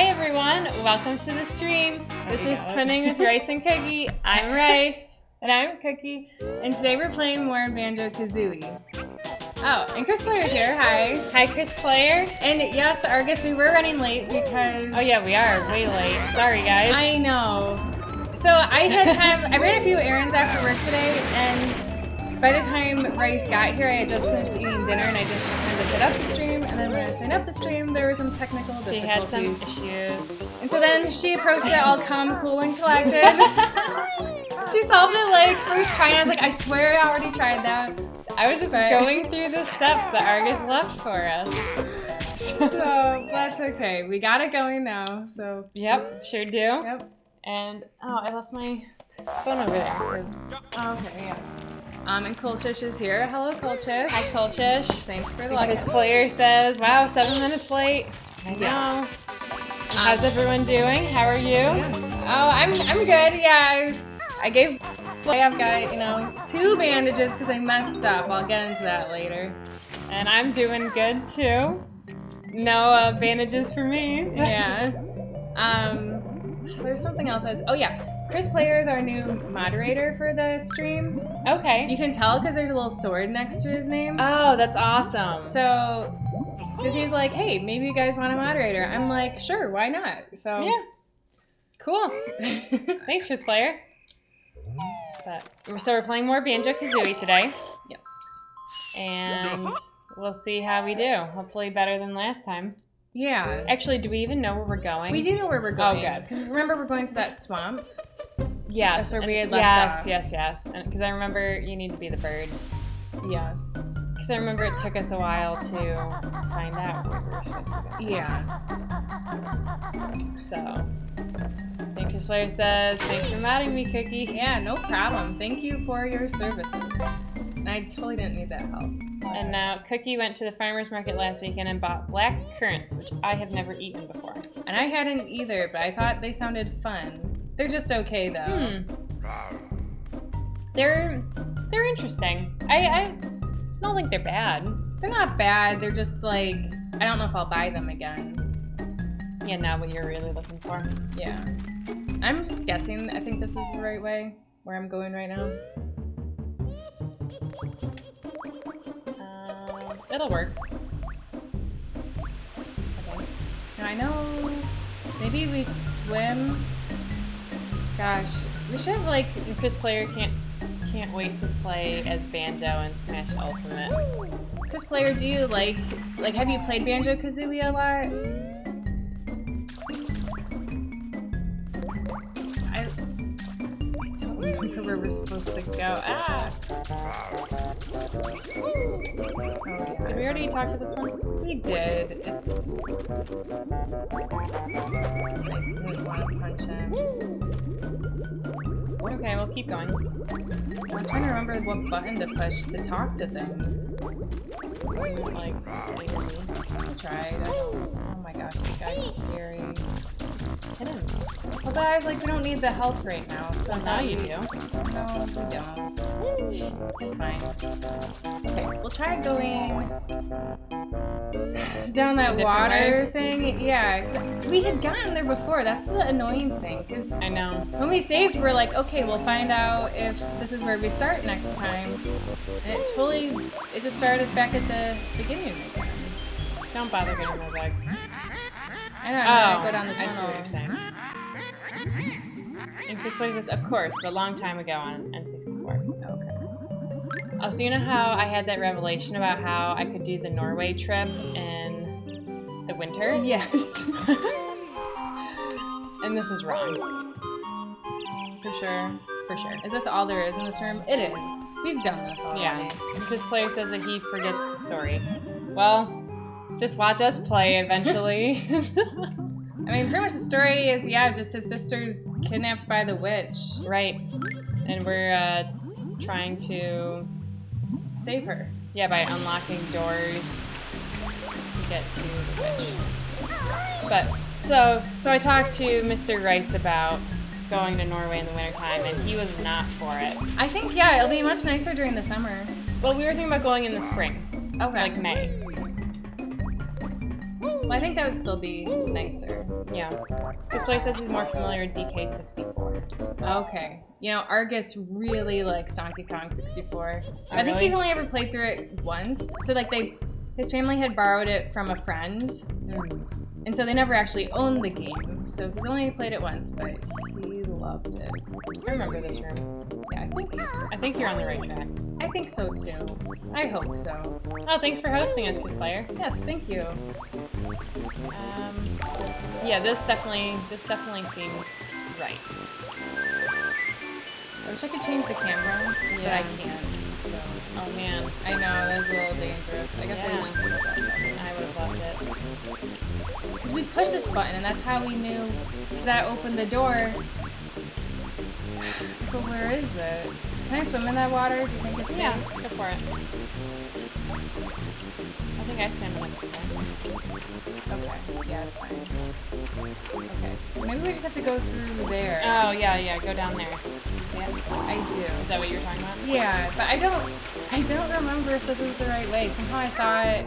Hi everyone, welcome to the stream. This is Twinning with Rice and Cookie. I'm Rice. And I'm Cookie. And today we're playing more Banjo-Kazooie. Oh, and Chris Player's here. Hi. Hi Chris Player. And yes, Argus, we were running late because... Oh yeah, we are. Way late. Sorry guys. I know. So I ran a few errands after work today, and by the time Rice got here, I had just finished eating dinner and I didn't have time to set up the stream. And then when I set up the stream, there were some technical difficulties. She had some issues. And so then she approached it all calm, cool, and collected. She solved it like first try, and I was like, I swear I already tried that. I was just going through the steps that Argus left for us. So that's okay. We got it going now. So yep, sure do. Yep. And I left my phone over there. Oh, okay, yeah. And Kolchish is here. Hello, Kolchish. Hi, Kolchish. Thanks for the luck. Chris Player says, "Wow, 7 minutes late." I know. Yes. How's everyone doing? How are you? Oh, I'm good. Yeah, I've got 2 bandages because I messed up. I'll get into that later. And I'm doing good too. No bandages for me. Yeah. There's something else. Oh yeah. Chris Player is our new moderator for the stream. Okay. You can tell because there's a little sword next to his name. Oh, that's awesome. So, because he's like, hey, maybe you guys want a moderator. I'm like, sure, why not? So yeah. Cool. Thanks, Chris Player. So we're playing more Banjo-Kazooie today. Yes. And we'll see how we do. Hopefully better than last time. Yeah. Actually, do we even know where we're going? We do know where we're going. Oh, good. Because remember, we're going to that swamp? Yes. That's where we had left off. Yes. Because I remember you need to be the bird. Yes. Because I remember it took us a while to find out where we were supposed to go. Yeah. So, thank you, Slayer says, thanks for modding me, Cookie. Yeah, no problem. Thank you for your services. And I totally didn't need that help. And now Cookie went to the farmer's market last weekend and bought black currants, which I have never eaten before. And I hadn't either, but I thought they sounded fun. They're just okay, though. They're interesting. I don't think they're bad. They're not bad. They're just like, I don't know if I'll buy them again. Yeah, not what you're really looking for. Yeah. I'm just guessing. I think this is the right way, where I'm going right now. It'll work. Okay. Now I know maybe we swim. Gosh, we should have like Chris Player can't wait to play as Banjo and Smash Ultimate. Chris Player, do you like have you played Banjo-Kazooie a lot? I don't remember where we're supposed to go. Ah! Did we already talk to this one? We did. It's... I didn't want to punch him. Okay, we'll keep going. I'm trying to remember what button to push to talk to things. Like, I tried. Oh my gosh, this guy's scary. just hit him. Well, guys, like, we don't need the health right now, so Now you do. No, we don't. It's fine. Okay, we'll try going down that water thing. Yeah, 'cause we had gotten there before. That's the annoying thing. Because I know. when we saved, we're like, okay, we'll find out if this is where we start next time. And it just started us back at the beginning again. Don't bother getting those eggs. I know, I'm gonna go down the tunnel. I see what you're saying. And Chris Player says, of course, but a long time ago on N64. Okay. Oh, so you know how I had that revelation about how I could do the Norway trip in the winter? Yes. And this is wrong. For sure. For sure. Is this all there is in this room? It is. We've done this already. Yeah. And Chris Player says that he forgets the story. Well, just watch us play eventually. I mean, pretty much the story is, yeah, just his sister's kidnapped by the witch. Right. And we're trying to Save her. Yeah, by unlocking doors to get to the witch. But, so I talked to Mr. Rice about going to Norway in the wintertime, and he was not for it. I think, yeah, it'll be much nicer during the summer. Well, we were thinking about going in the spring. Okay. Like May. Well, I think that would still be nicer. Yeah. This player says he's more familiar with DK64. Okay. You know, Argus really likes Donkey Kong 64. Oh, I think really? he's only ever played through it once. So like his family had borrowed it from a friend. And so they never actually owned the game. So he's only played it once, but he loved it. I remember this room. Yeah, I think you're on the right track. I think so too. I hope so. Oh, thanks for hosting us, Chris Player. Yes, thank you. Yeah, this definitely seems right. I wish I could change the camera, but I can't. So. Oh man. I know, that was a little dangerous. I guess I should have done that. I would have loved it. Because we pushed this button, and that's how we knew, because that opened the door. But where is it? Can I swim in that water? Do you think it's Yeah, safe? go for it. I think I swam in it before. Okay, yeah, it's fine. Okay, so maybe we just have to go through there. Oh, yeah, go down there. You see it? I do. Is that what you were talking about? Yeah, but I don't remember if this is the right way. Somehow I thought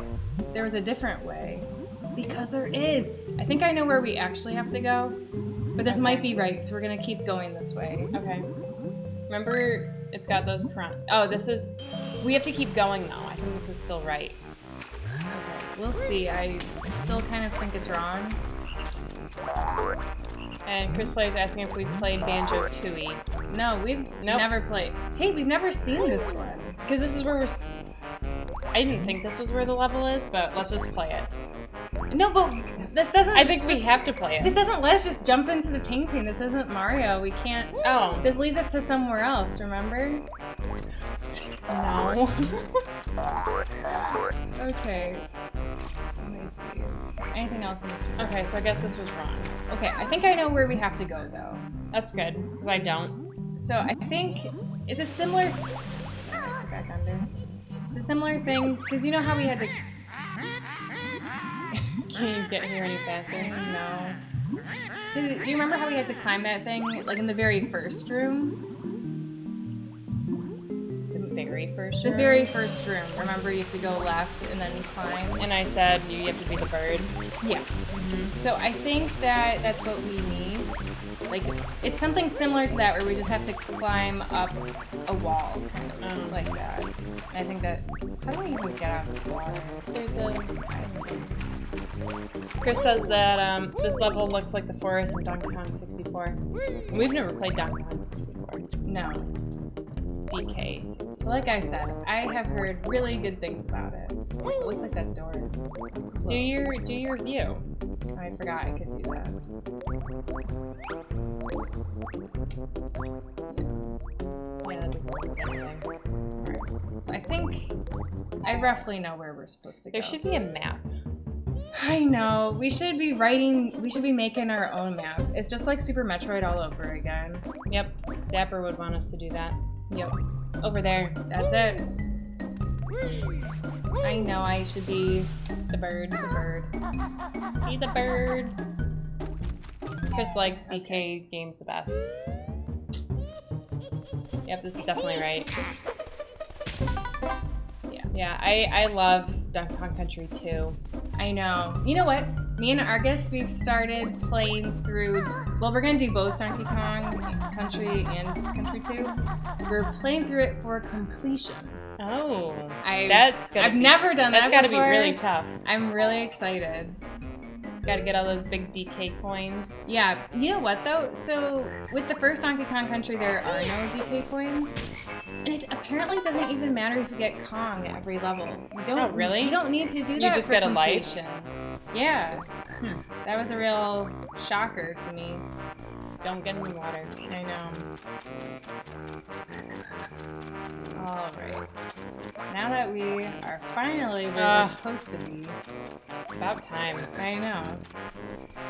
there was a different way. Because there is. I think I know where we actually have to go. But this might be right, so we're gonna keep going this way. Okay. Remember, it's got those Oh, this is... We have to keep going, though. I think this is still right. Okay, we'll see. I still kind of think it's wrong. And Chris Player's asking if we've played Banjo-Kazooie. No, we've never played. Hey, we've never seen this one. Because this is where we're... I didn't think this was where the level is, but let's just play it. No, but this doesn't... I think we have to play it. This doesn't let us just jump into the painting. This isn't Mario. We can't... Oh. This leads us to somewhere else, remember? No. Okay. Let me see. Anything else in this room? Okay, so I guess this was wrong. Okay, I think I know where we have to go, though. That's good, because I don't. So I think it's a similar... Go back under. It's a similar thing, because you know how we had to... Can you get here any faster? No. Do you remember how we had to climb that thing, like in the very first room? The very first The room? very first room. Remember, you have to go left and then climb? And I said you have to be the bird. Yeah. So I think that that's what we need. Like, it's something similar to that where we just have to climb up a wall, kind of like that. And I think that... How do we even get out of this water? There's a... I see. Chris says that this level looks like the forest in Donkey Kong 64. We've never played Donkey Kong 64. No. DK 64. Like I said, I have heard really good things about it. Also, it looks like that door is closed. Do your view. I forgot I could do that. Yeah, that doesn't look like anything. So I think I roughly know where we're supposed to go. There should be a map. I know. We should be making our own map. It's just like Super Metroid all over again. Yep, Zapper would want us to do that. Yep. Over there. That's it. I know I should be The bird. the bird. Be the bird. Chris likes DK games the best. Yep, this is definitely right. Yeah, I love Donkey Kong Country 2. I know. You know what? Me and Argus, we've started playing through... Well, we're going to do both Donkey Kong Country and Country 2. We're playing through it for completion. Oh. I've never done that That's gotta before. be really tough. I'm really excited. Gotta get all those big DK coins. Yeah, you know what though? So with the first Donkey Kong Country, there are no DK coins, and it apparently doesn't even matter if you get Kong at every level. You don't, Oh, really? You don't need to do that. You just for get a life? completion. Yeah, that was a real shocker to me. Don't get in the water. I know. All right. Now that we are finally where we're supposed to be. It's about time. I know.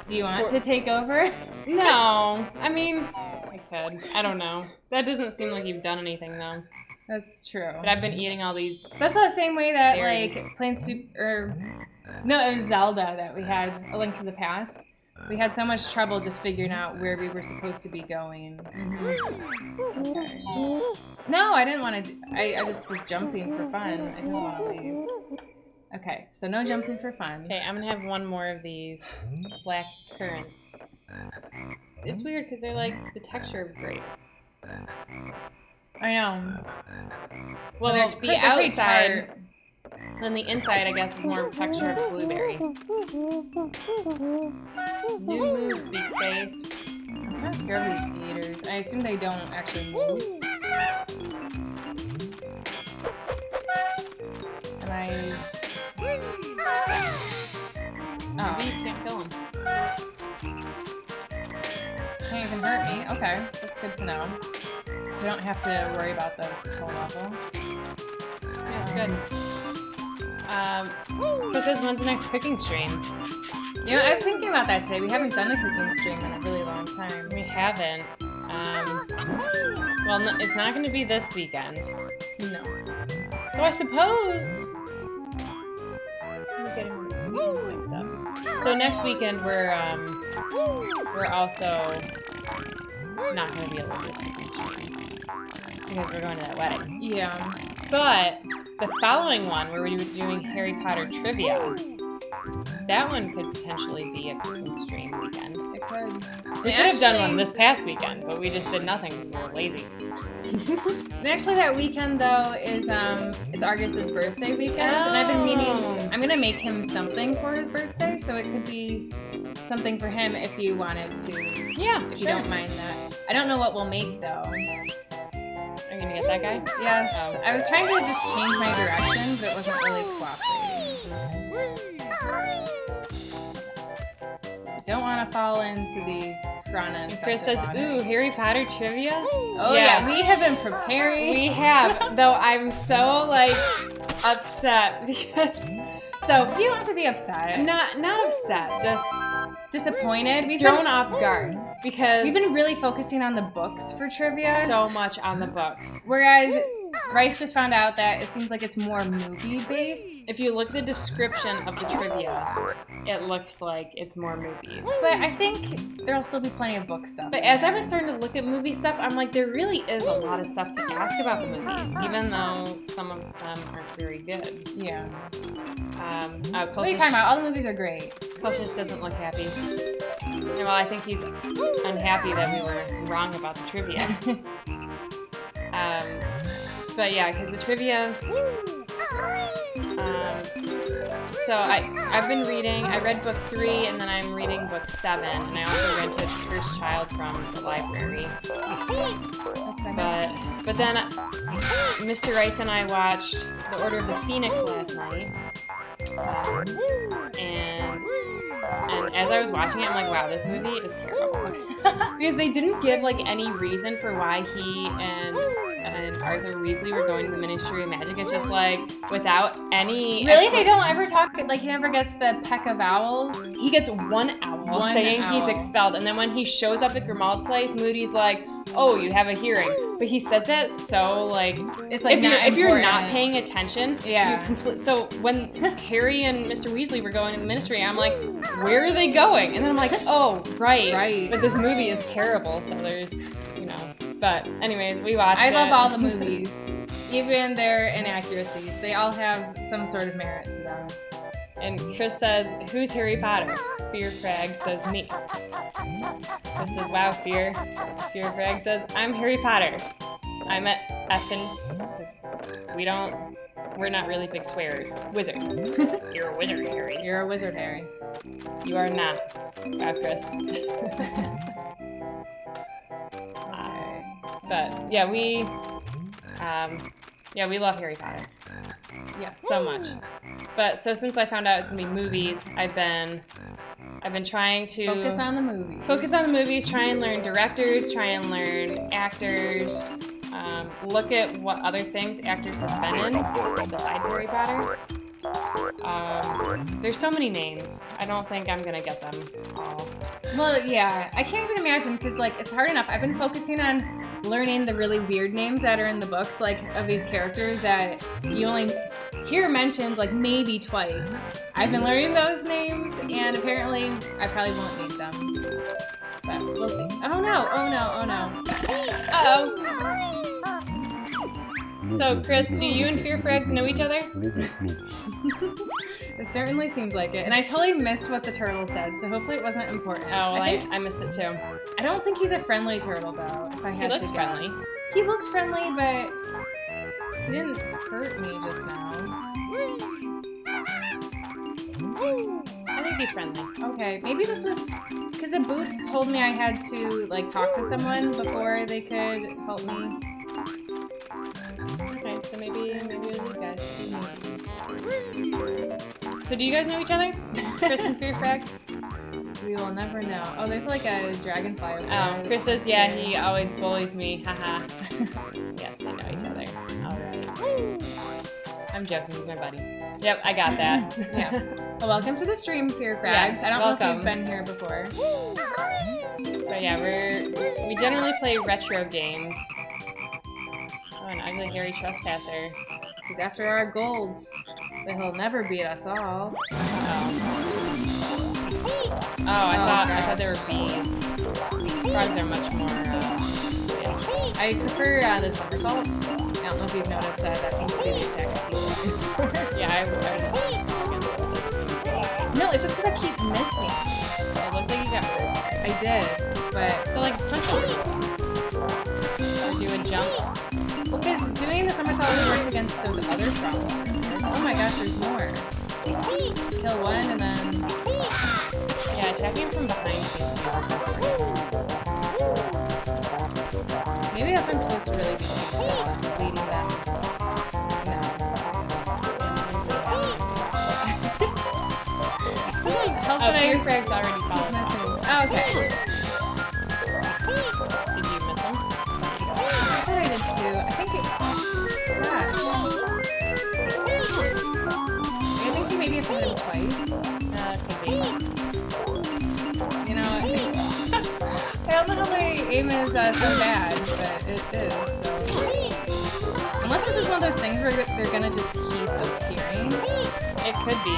Do you want to take over? No. I mean, I could. I don't know. That doesn't seem like you've done anything, though. That's true. But I've been eating all these... That's the same way that, berries. like, playing No, it was Zelda that we had A Link to the Past. We had so much trouble just figuring out where we were supposed to be going. Okay. No, I didn't want to I just was jumping for fun. I didn't want to leave. Okay, so no jumping for fun. Okay, I'm gonna have one more of these black currants. It's weird because they're like the texture of grape. I know. Well, they're the pretty outside, tart. and the inside, I guess, is more texture of blueberry. New move, big face. I'm kind of scared of these gators. I assume they don't actually move. Am I... Oh, Maybe you can't kill them. can't even hurt me. Okay, that's good to know. So I don't have to worry about those this whole level. Yeah, it's good. Chris says, when's the next cooking stream? You know, I was thinking about that today. We haven't done a cooking stream in a really long time. We haven't. Well, no, it's not going to be this weekend. No. Though I suppose. I'm getting mixed up. So next weekend we're also not going to be able to do a cooking stream because we're going to that wedding. Yeah. But the following one, where we were doing Harry Potter trivia, that one could potentially be a cooking stream weekend. It could. We could have done one this past weekend, but we just did nothing because we were lazy. And actually, that weekend though is it's Argus's birthday weekend, and I've been meaning I'm gonna make him something for his birthday, so it could be something for him if you wanted to. Yeah, if you don't mind that. I don't know what we'll make though. Are you gonna get that guy? Yes, Oh. I was trying to just change my direction, but it wasn't really cooperating. I don't want to fall into these piranha. And Chris says, "Ooh, Harry Potter trivia." Oh yeah, we have been preparing. We have, though I'm so like upset because. So Do you have to be upset? not upset, just Disappointed? We've thrown been, off guard because we've been really focusing on the books for trivia. so much on the books. Whereas Rice just found out that it seems like it's more movie based. If you look at the description of the trivia, it looks like it's more movies. But I think there'll still be plenty of book stuff. But as I was starting to look at movie stuff, I'm like, there really is a lot of stuff to ask about the movies, even though some of them aren't very good. Yeah. What are you Closest, talking about? All the movies are great. Closest doesn't look happy. Well, I think he's unhappy that we were wrong about the trivia. But yeah, because the trivia. So I've been reading. I read book 3, and then I'm reading book 7, and I also rented Cursed Child from the library. But then Mr. Rice and I watched The Order of the Phoenix last night, and as I was watching it, I'm like, wow, this movie is terrible because they didn't give like any reason for why he and Arthur Weasley were going to the Ministry of Magic. It's just like without any. Really? They don't ever talk, like he never gets the peck of owls? He gets one owl saying he's expelled, and then when he shows up at Grimmauld Place, Moody's like, "Oh, you have a hearing," but he says that so like It's like if you're not paying attention, Yeah. So when Harry and Mr. Weasley were going to the Ministry, I'm like, where are they going? And then I'm like, oh, right. But this movie is terrible, so there's, you know. But anyways, we watched it. I love all the movies, even their inaccuracies. They all have some sort of merit to them. And Chris says, who's Harry Potter? Fear Frag says, me. Chris says, wow, Fear. Fear Frag says, I'm Harry Potter. I'm at effing. We're not really big swearers. Wizard. You're a wizard, Harry. You're a wizard, Harry. You are not. Wow, Chris. But yeah, we love Harry Potter. Yes. So much. But so since I found out it's gonna be movies, I've been trying to Focus on the movies. Focus on the movies, try and learn directors, try and learn actors, look at what other things actors have been in besides Harry Potter. There's so many names. I don't think I'm gonna get them all. Well, yeah, I can't even imagine because like it's hard enough. I've been focusing on learning the really weird names that are in the books, like of these characters that you only hear mentioned like maybe twice. I've been learning those names, and apparently I probably won't need them. But we'll see. Oh no! Oh no! Oh no! Uh-oh. So, Chris, do you and Fear Frags know each other? It certainly seems like it. And I totally missed what the turtle said, so hopefully it wasn't important. Oh, I missed it too. I don't think he's a friendly turtle, though, if I had to looks guess. friendly. He looks friendly, but he didn't hurt me just now. I think he's friendly. Okay, maybe this was... Because the boots told me I had to, like, talk to someone before they could help me. Okay, so maybe it was these guys. So do you guys know each other? Chris and Fear Frags? We will never know. Oh, there's like a dragonfly over there. Oh, Chris says, yeah, he always bullies me. Haha. Yes, they know each other. Alright. I'm joking, he's my buddy. Yep, I got that. Yeah. Well, welcome to the stream, Fear Frags. Yes, I don't know welcome. if you've been here before. But yeah, we generally play retro games. Oh, an ugly hairy trespasser. He's after our gold. But he'll never beat us all. Oh, I thought they were bees. Frogs are much more. Yeah. I prefer the somersault. I don't know if you've noticed that seems to be the attack I keep doing. Yeah, I would No, it's just because I keep missing. It looks like you got hurt. I did, but So like punch him. Or do a jump. well, because doing the somersault only worked against those other frogs. Oh my gosh, there's more. Kill one and then. Yeah, attacking from behind seems to be the best way. Maybe that's what I'm supposed to really be doing. Leading them. No. Oh, Fear Frags already followed us. Oh, okay. Did you miss him? I thought I did too. I think it. Gosh. I think you maybe have to hit him twice. Could be. You know, I don't know how my aim is so bad, but it is, so. Unless this is one of those things where they're gonna just keep appearing. It could be.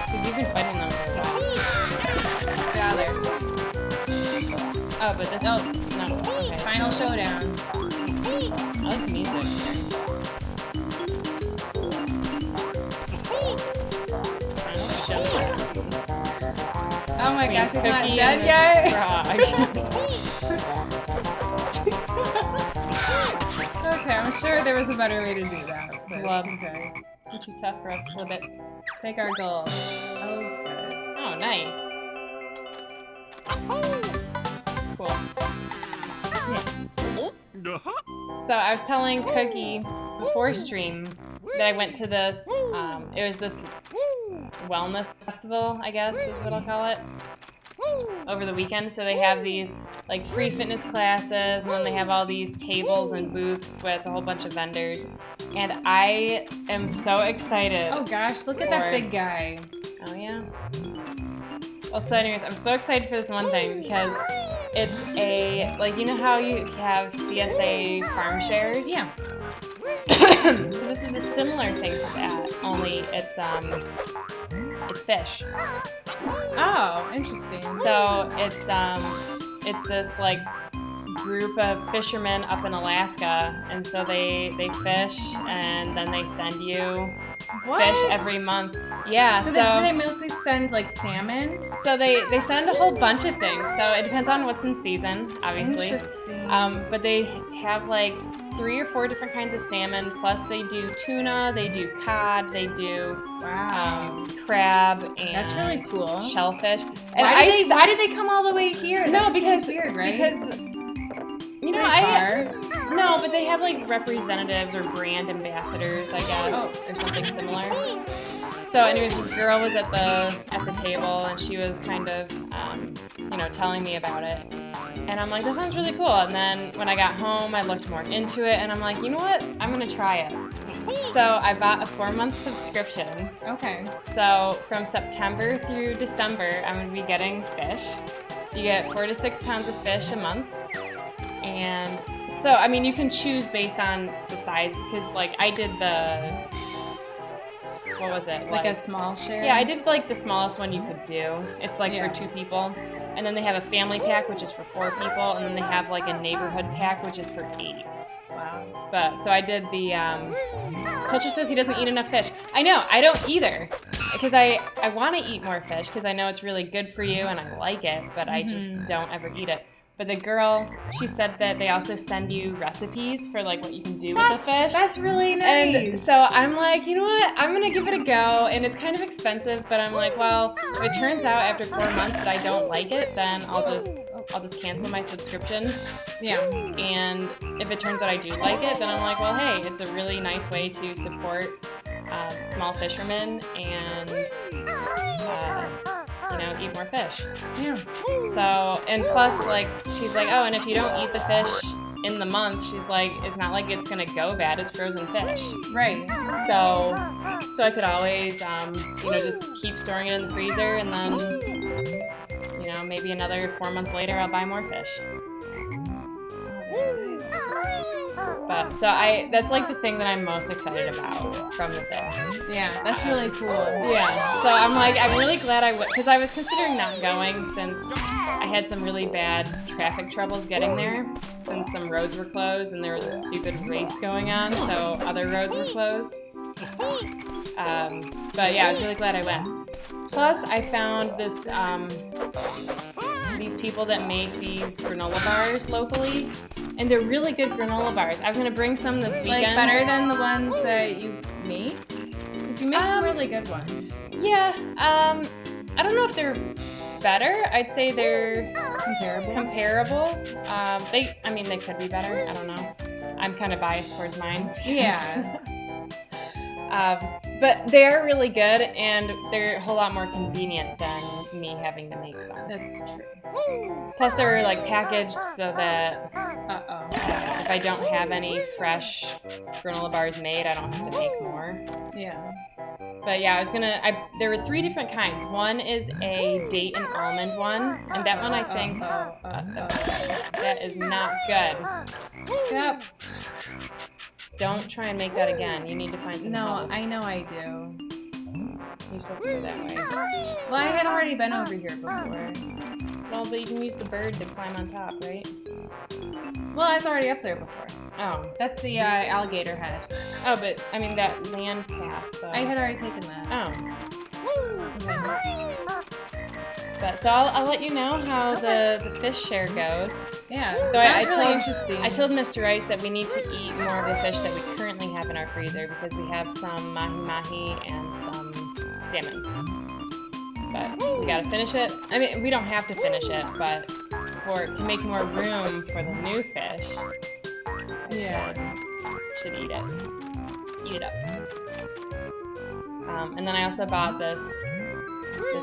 Because you've been fighting them for a while. Get out of there. Oh, but this is... No. Okay. Final showdown. I like the music here. Final showdown. Oh my gosh, he's not Cookie dead and yet? this frog. Okay, I'm sure there was a better way to do that. But Well, okay. You're too tough for us flibbits. Take our gold. Oh, good. Oh, nice. Cool. So I was telling Cookie before stream that I went to this, it was this wellness festival, I guess is what I'll call it, over the weekend. So they have these like free fitness classes, and then they have all these tables and booths with a whole bunch of vendors. And I am so excited. Oh gosh, look at that big guy. Oh yeah. Well, so anyways, I'm so excited for this one thing because it's a, like, you know how you have CSA farm shares? Yeah. So this is a similar thing to that, only it's fish. Oh, interesting. So it's this like group of fishermen up in Alaska, and so they fish and then they send you fish every month. Yeah. So they mostly send like salmon? So they send a whole bunch of things. So it depends on what's in season, obviously. Interesting. But they have like 3 or 4 different kinds of salmon. Plus they do tuna, they do cod, they do crab, and that's really cool. Shellfish. And why did they come all the way here? No, That just because seems weird, right? because you know no, but they have like representatives or brand ambassadors, I guess, or something similar. So, anyways, this girl was at the table, and she was kind of, telling me about it. And I'm like, that sounds really cool. And then when I got home, I looked more into it, and I'm like, you know what? I'm gonna try it. So I bought a 4-month subscription. Okay. So from September through December, I'm gonna be getting fish. You get 4 to 6 pounds of fish a month, and so I mean, you can choose based on the size, because like I did the. What was it? Like a small share? Yeah, I did like the smallest one you could do. It's like for 2 people. And then they have a family pack, which is for 4 people. And then they have like a neighborhood pack, which is for 8. Wow. But so I did the. Culture says he doesn't eat enough fish. I know, I don't either, because I want to eat more fish because I know it's really good for you and I like it, but I just don't ever eat it. But the girl, she said that they also send you recipes for like what you can do with the fish. That's really nice. And so I'm like, you know what? I'm gonna give it a go. And it's kind of expensive, but I'm like, well, if it turns out after 4 months that I don't like it, then I'll just cancel my subscription. Yeah. And if it turns out I do like it, then I'm like, well, hey, it's a really nice way to support small fishermen and eat more fish. Yeah. So, and plus, like, she's like, oh, and if you don't eat the fish in the month, she's like, it's not like it's gonna go bad. It's frozen fish. Right. So I could always, just keep storing it in the freezer, and then, maybe another 4 months later, I'll buy more fish. But so that's like the thing that I'm most excited about from the fish. Yeah, that's really cool. Yeah. So I'm like, I'm really glad I went, because I was considering not going since I had some really bad traffic troubles getting there, since some roads were closed and there was a stupid race going on, so other roads were closed. But yeah, I was really glad I went. Plus, I found this these people that make these granola bars locally. And they're really good granola bars. I was gonna bring some this weekend. Like better than the ones that you make? Because you make some really good ones. Yeah. I don't know if they're better. I'd say they're comparable. They could be better. I don't know. I'm kind of biased towards mine. Yeah. But they're really good, and they're a whole lot more convenient than me having to make some. That's true. Plus, they're like packaged so that if I don't have any fresh granola bars made, I don't have to make more. Yeah. But yeah, there were 3 different kinds. One is a date and almond one, and that one I think that is not good. Yep. Don't try and make that again. You need to find some help. No, I know I do. You're supposed to go that way. Well, I had already been over here before. Well, but you can use the bird to climb on top, right? Well, I was already up there before. Oh. That's the alligator head. Oh, but, I mean, that land path, though. I had already taken that. Oh. Okay. But, so I'll let you know how the fish share goes. Yeah, so sounds really interesting. I told Mr. Rice that we need to eat more of the fish that we currently have in our freezer because we have some mahi-mahi and some salmon. But we gotta finish it. I mean, we don't have to finish it, but to make more room for the new fish, should eat it. Eat it up. And then I also bought this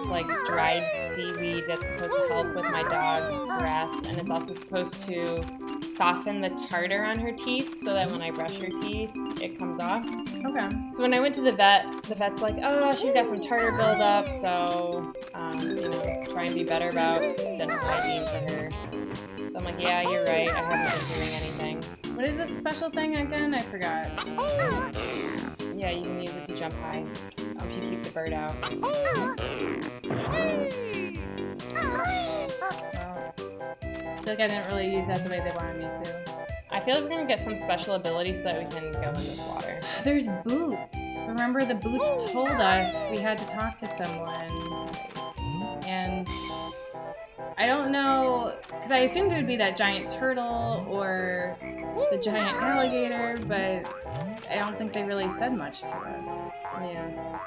like dried seaweed that's supposed to help with my dog's breath, and it's also supposed to soften the tartar on her teeth so that when I brush her teeth, it comes off. Okay. So when I went to the vet's like, oh, she's got some tartar buildup, so try and be better about dental hygiene for her. So I'm like, yeah, you're right. I haven't been doing anything. What is this special thing again? I forgot. Yeah, you can use it to jump high if you keep the bird out. Well, I feel like I didn't really use that the way they wanted me to. I feel like we're gonna get some special ability so that we can go in this water. There's Boots. Remember, the Boots told us we had to talk to someone. And I don't know, because I assumed it would be that giant turtle or the giant alligator, but I don't think they really said much to us. Yeah.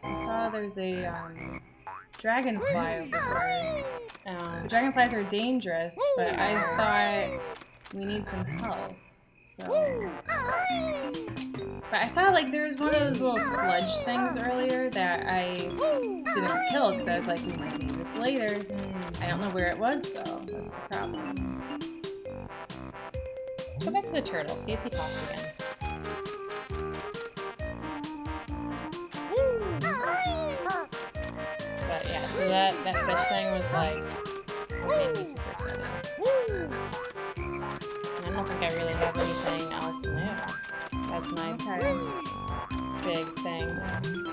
I saw there's a dragonfly over here. Dragonflies are dangerous, but I thought we need some help. So, but I saw like there was one of those little sludge things earlier that I didn't kill because I was like, we might need this later. I don't know where it was though. That's the problem. Go back to the turtle. See if he talks again. But yeah, so that fish thing was like, made me super excited. And I don't think I really have anything else new. That's my big thing.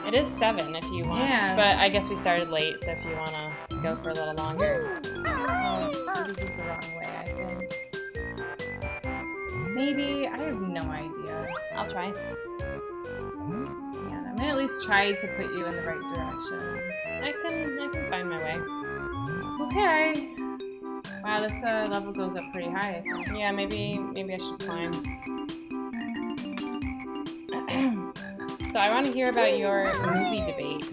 It is 7 if you want. Yeah. But I guess we started late, so if you want to go for a little longer. Oh, this is the wrong way, I think. Maybe. I have no idea. I'll try. Yeah, I'm gonna at least try to put you in the right direction. I can find my way. Okay. Wow, this level goes up pretty high, I think. Yeah, maybe I should climb. So I want to hear about your movie debate.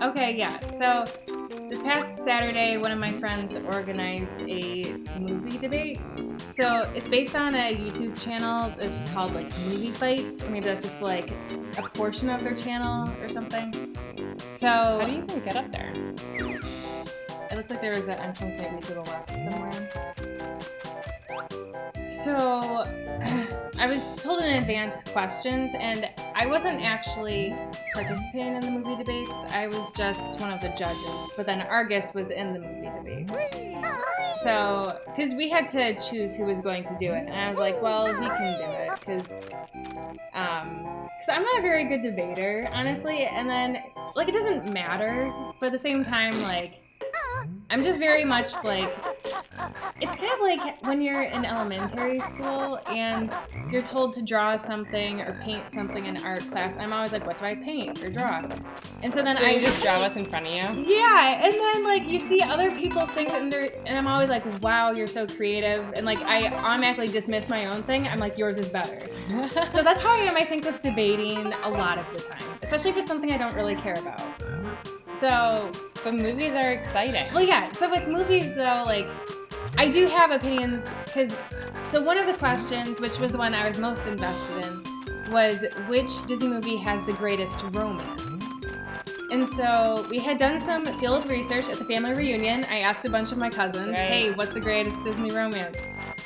Okay, yeah. So this past Saturday, one of my friends organized a movie debate. So it's based on a YouTube channel that's just called like Movie Fights, or maybe that's just like a portion of their channel or something. So How do you even get up there? it looks like there was an entrance maybe to the left somewhere. So I was told in advance questions, and I wasn't actually participating in the movie debates. I was just one of the judges, but then Argus was in the movie debates. So, because we had to choose who was going to do it, and I was like, well, he can do it, because I'm not a very good debater, honestly, and then, like, it doesn't matter, but at the same time, like, I'm just very much like, it's kind of like when you're in elementary school and you're told to draw something or paint something in art class. I'm always like, what do I paint or draw? And so then I just draw what's in front of you. Yeah, and then like you see other people's things and I'm always like, wow, you're so creative. And like I automatically dismiss my own thing. I'm like, yours is better. So that's how I am, I think, with debating a lot of the time, especially if it's something I don't really care about. So, but movies are exciting. Well, yeah. So with movies, though, like, I do have opinions because. So one of the questions, which was the one I was most invested in, was which Disney movie has the greatest romance. And so we had done some field research at the family reunion. I asked a bunch of my cousins, hey, what's the greatest Disney romance?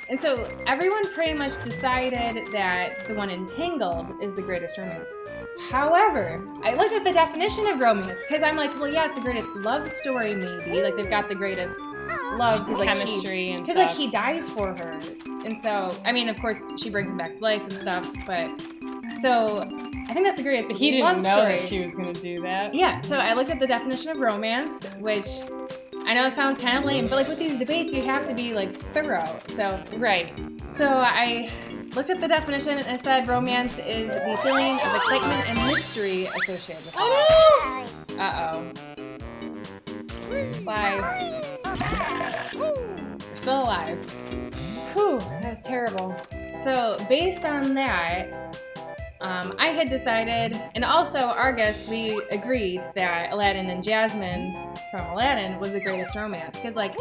And so everyone pretty much decided that the one in Tangled is the greatest romance. However, I looked at the definition of romance because I'm like, well, yeah, it's the greatest love story, maybe. Like they've got the greatest love because like chemistry and because like he dies for her, and so I mean, of course, she brings him back to life and stuff. But so I think that's the greatest but he didn't love know story. That she was gonna do that. Yeah. So I looked at the definition of romance, which. I know it sounds kind of lame, but like with these debates, you have to be like thorough. So So I looked up the definition and it said romance is the feeling of excitement and mystery associated with it. Oh no! Uh-oh. Bye. We're still alive. Whew, that was terrible. So based on that, I had decided, and also Argus, we agreed that Aladdin and Jasmine from Aladdin was the greatest romance. Because, like,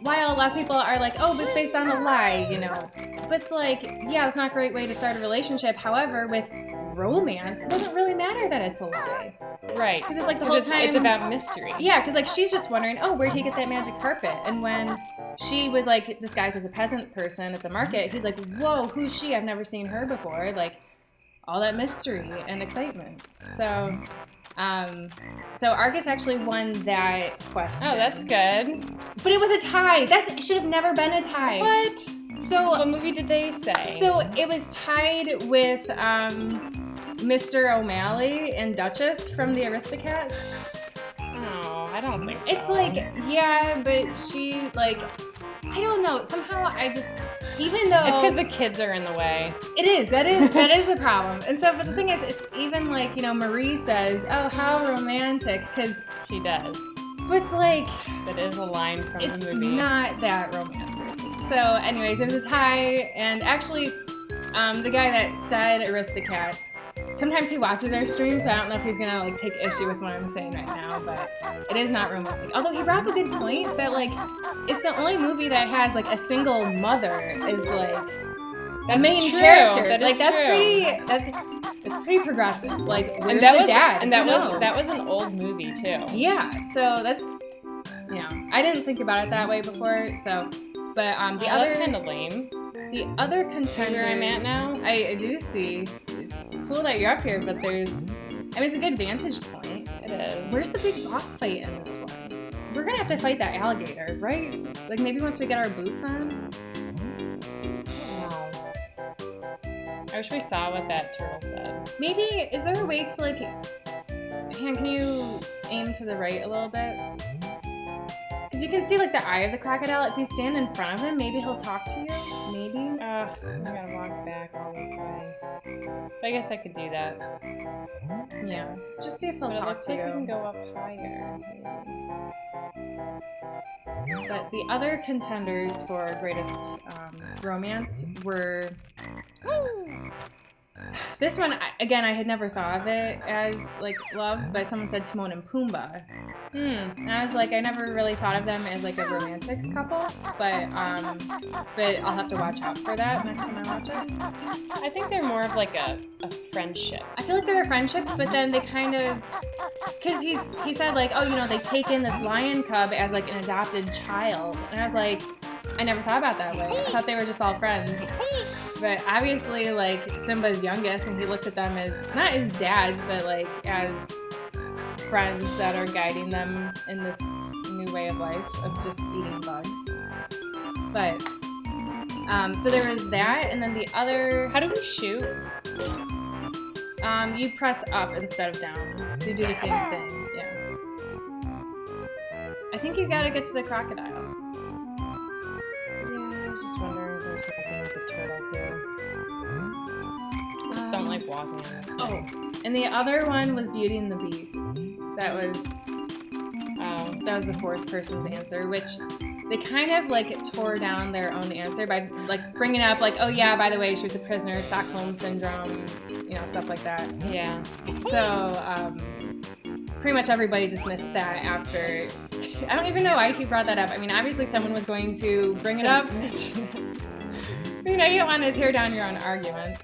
while lots of people are like, oh, but it's based on a lie, you know. But it's like, yeah, it's not a great way to start a relationship. However, with romance, it doesn't really matter that it's a lie. Right. Because it's like the whole time. It's about mystery. Yeah, because, like, she's just wondering, oh, where'd he get that magic carpet? And when she was, like, disguised as a peasant person at the market, he's like, whoa, who's she? I've never seen her before. Like, all that mystery and excitement. So Argus actually won that question. Oh, that's good. But it was a tie. That should have never been a tie. What? So what movie did they say? So it was tied with Mr. O'Malley and Duchess from the Aristocats. Oh, I don't think so. It's like, yeah, but she, like, I don't know. Somehow I just, even though it's because the kids are in the way. It is. That is the problem. And so, but the thing is, it's even like, you know, Marie says, "Oh, how romantic," because she does. But it's like that is a line from the movie. It's not that romantic. So, anyways, it was a tie, and actually, the guy that said Aristocats. Sometimes he watches our stream, so I don't know if he's gonna like take issue with what I'm saying right now, but it is not romantic. Although he brought up a good point that like it's the only movie that has like a single mother is like a main character. That's pretty progressive. Like where's the dad? And that was an old movie too. Yeah, so that's I didn't think about it that way before. So, but that's kind of lame. The other contenders, where I'm at now? I do see. It's cool that you're up here, but it's a good vantage point. It is. Where's the big boss fight in this one? We're gonna have to fight that alligator, right? Like maybe once we get our boots on? No. I wish we saw what that turtle said. Maybe, is there a way to like, can you aim to the right a little bit? Because you can see like the eye of the crocodile. If you stand in front of him, maybe he'll talk to you. Maybe. I gotta walk back all this way. But I guess I could do that. Yeah. Just see if he'll But it talk looks to like we can you. go up higher. Maybe. But the other contenders for greatest romance were. This one, again, I had never thought of it as like love, but someone said Timon and Pumbaa. And I was like, I never really thought of them as like a romantic couple, but I'll have to watch out for that next time I watch it. I think they're more of like a friendship. I feel like they're a friendship, but then they kind of, because he said like, oh, you know, they take in this lion cub as like an adopted child, and I was like, I never thought about that way. I thought they were just all friends. But obviously, like, Simba's youngest, and he looks at them as, not as dads, but, like, as friends that are guiding them in this new way of life of just eating bugs. But, so there was that, and then the other... How do we shoot? You press up instead of down. So you do the same thing, yeah. I think you gotta get to the crocodile. I was just wondering if there's something with the turtle too. I just don't like walking on this. Oh, and the other one was Beauty and the Beast. That was the fourth person's answer, which they kind of like tore down their own answer by like bringing up like, oh yeah, by the way, she was a prisoner, Stockholm syndrome, you know, stuff like that. Yeah. So pretty much everybody dismissed that after. I don't even know why he brought that up. I mean, obviously someone was going to bring it up. You know, you don't want to tear down your own argument.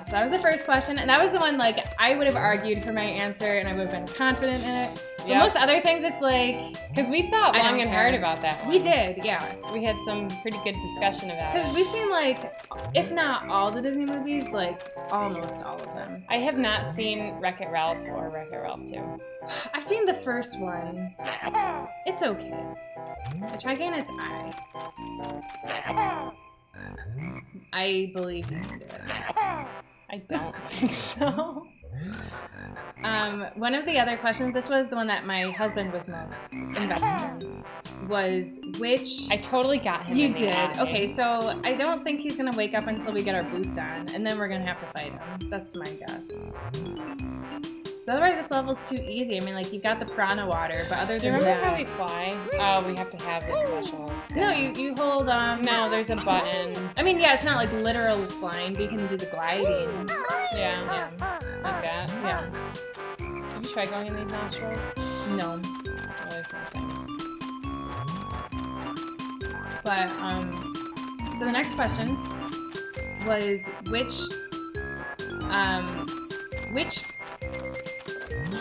So that was the first question, and that was the one, like, I would have argued for my answer, and I would have been confident in it. But most other things, it's like... Because we thought long and hard about that one. We did, yeah. We had some pretty good discussion about it. Because we've seen, like, if not all the Disney movies, like, almost all of them. I have not seen Wreck-It Ralph or Wreck-It Ralph 2. I've seen the first one. It's okay. The Trigonus Eye. I believe you can do it. I don't think so. One of the other questions, this was the one that my husband was most invested in, was which... I totally got him. You did. Okay, so I don't think he's going to wake up until we get our boots on, and then we're going to have to fight him. That's my guess. So otherwise this level's too easy. I mean, like, you've got the piranha water, but other than Remember that... how we fly? Oh, we have to have this special... No, you hold, No, there's a button. I mean, yeah, it's not like literal flying, but you can do the gliding. Yeah. Like that? Yeah. Have you tried going in these nostrils? No. Really cool things. But, so the next question was which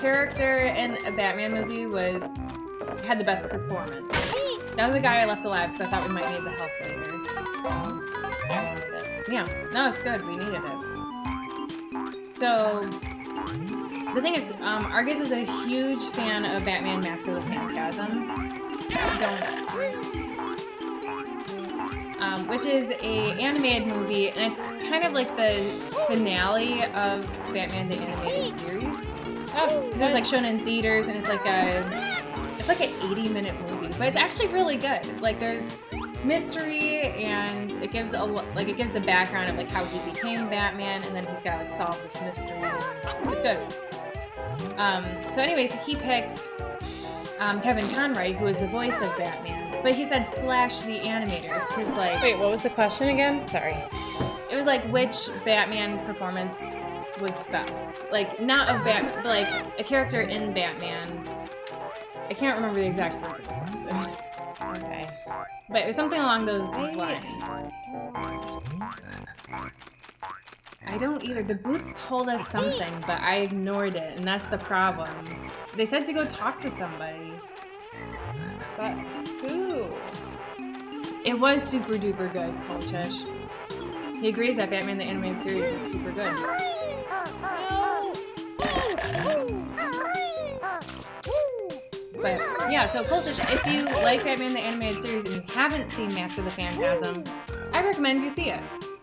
character in a Batman movie had the best performance? That was the guy I left alive because I thought we might need the help later. I wanted it. Yeah, no, it's good. We needed it. So, the thing is, Argus is a huge fan of Batman Mask of the Phantasm. Which is a animated movie, and it's kind of like the finale of Batman the Animated Series. Oh, because it was like shown in theaters, and it's like an 80-minute movie, but it's actually really good. Like, there's mystery, and it gives the background of like how he became Batman, and then he's got to like solve this mystery. It's good. So anyways, he picked Kevin Conroy, who is the voice of Batman, but he said / the animators, because like... Wait, what was the question again? Sorry. It was like, which Batman performance was best? Like, not of Batman, but like a character in Batman. I can't remember the exact words of the question. Okay. But it was something along those lines. I don't either. The boots told us something, but I ignored it, and that's the problem. They said to go talk to somebody. But who? It was super duper good, Kolchich. He agrees that Batman the Animated Series is super good. But yeah, so Kolchich, if you like Batman the Animated Series and you haven't seen Mask of the Phantasm, I recommend you see it.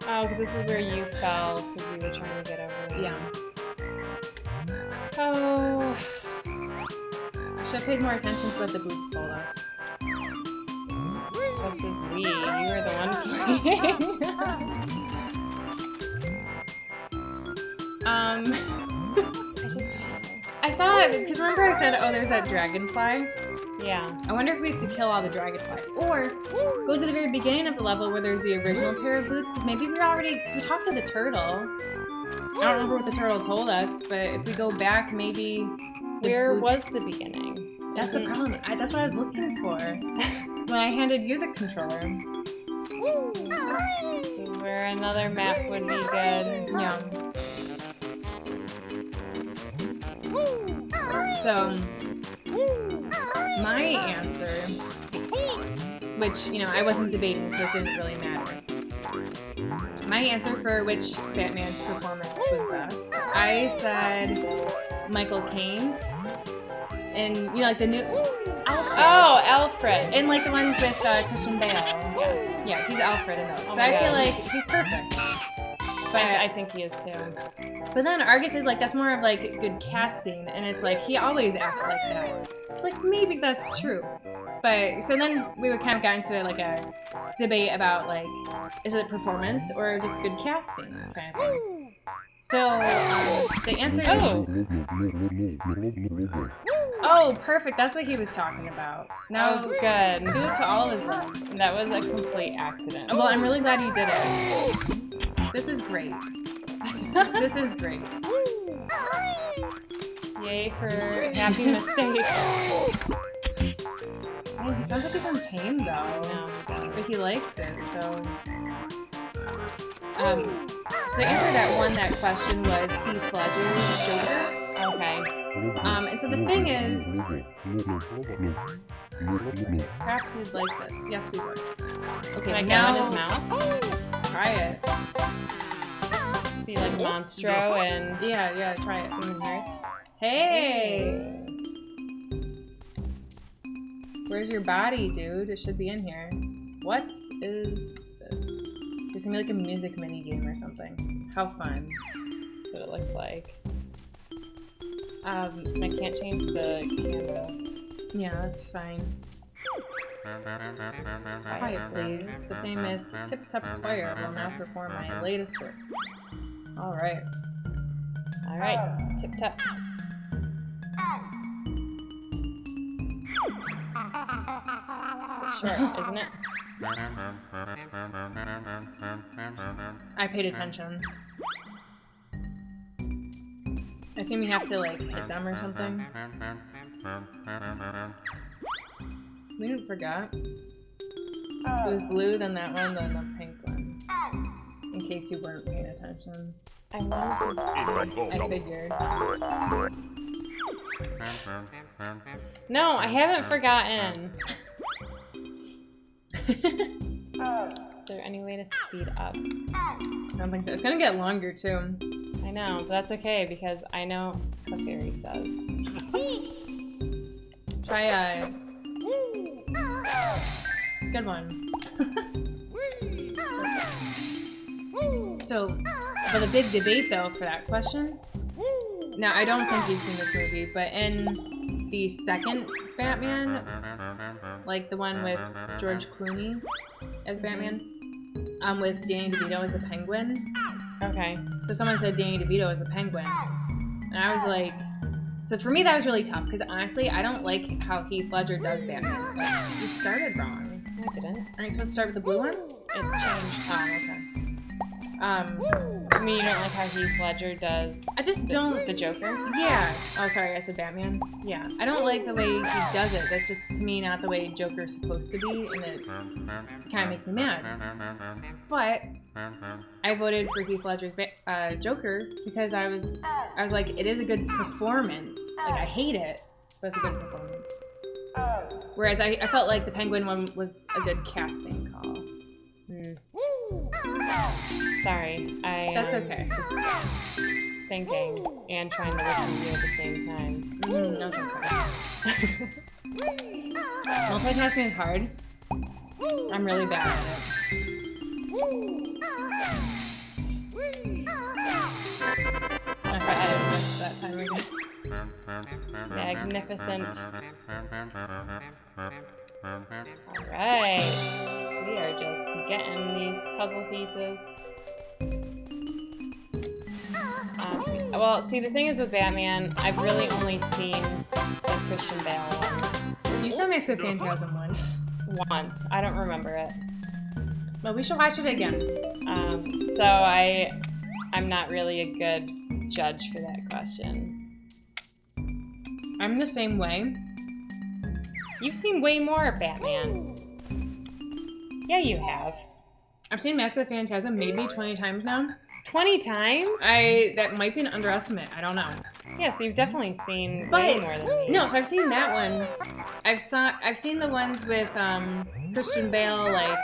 Oh, because this is where you fell because you were trying to get over it. Yeah. Oh. Should have paid more attention to what the boots told us. What's this we? You were the one playing. I saw it, because remember I said, oh, there's that dragonfly? Yeah. I wonder if we have to kill all the dragonflies. Or go to the very beginning of the level where there's the original pair of boots, because maybe we already, because we talked to the turtle. I don't remember what the turtle told us, but if we go back, maybe Where boots, was the beginning? That's the problem. That's what I was looking for when I handed you the controller. So where another map would be good. Yeah. So, my answer, which, you know, I wasn't debating, so it didn't really matter. My answer for which Batman performance was best, I said Michael Caine. And, you know, like the new Alfred. Oh, Alfred. And like the ones with Christian Bale. Yes. Yeah, he's Alfred in those. Oh so I my feel God. like he's perfect. But I think he is too. But then Argus is like, that's more of like good casting, and it's like he always acts like that. It's like maybe that's true. But so then we would kind of got into like a debate about like, is it performance or just good casting kind of thing. So the answer. Oh, perfect. That's what he was talking about. Now, Oh, good. do it to all his legs. That was a complete accident. Well, I'm really glad you did it. This is great. This is great. Yay for happy mistakes. Oh, he sounds like he's in pain, though. No, But he likes it, so... So the answer to that question was Heath Ledger's Joker. Okay. And so the thing is... Perhaps you'd like this. Yes, we would. Okay, Can I now... go in his mouth? Try it. Be like Monstro and Yeah, try it. Human Hearts. Hey! Where's your body, dude? It should be in here. What is this? There's gonna be like a music mini game or something. How fun. That's what it looks like. I can't change the camera. Yeah, that's fine. Quiet, please. The famous Tip Top Choir will now perform my latest work. Alright. Alright, tip top. Short, isn't it? I paid attention. I assume you have to like hit them or something. We didn't forget. It was blue, then that one, then the pink one. In case you weren't paying attention. I love this. I figured. No, I haven't forgotten. Is there any way to speed up? I don't think so. It's gonna get longer too. I know, but that's okay because I know what Fairy says. Try good one. So, but the big debate though for that question. Now, I don't think you've seen this movie, but in the second Batman, like the one with George Clooney as Batman, with Danny DeVito as the Penguin. Okay. So someone said Danny DeVito as the Penguin, and I was like, so for me that was really tough because honestly, I don't like how Heath Ledger does Batman. But you started wrong. I didn't. Aren't you supposed to start with the blue one? It changed. Oh, okay. I mean, you don't like how Heath Ledger does I just don't. the Joker? Yeah. Oh, sorry, I said Batman. Yeah. I don't like the way he does it. That's just, to me, not the way Joker's supposed to be, and it kind of makes me mad. But I voted for Heath Ledger's Joker because I was like, it is a good performance. Like, I hate it, but it's a good performance. Whereas I felt like the Penguin one was a good casting call. Sorry, I That's okay. was just thinking and trying to listen to you at the same time. Okay. Multitasking is hard. I'm really bad at it. Okay, I missed that time again. Magnificent. Alright. We are just getting these puzzle pieces. Well, see, the thing is with Batman, I've really only seen the Christian Bale ones. You saw Mask of Phantasm once. Once. I don't remember it. Well, we should watch it again. So I'm not really a good judge for that question. I'm the same way. You've seen way more Batman. Yeah, you have. I've seen Mask of the Phantasm maybe 20 times now. 20 times? That might be an underestimate. I don't know. Yeah, so you've definitely seen way more than me. No, so I've seen that one. I've seen the ones with Christian Bale. Like,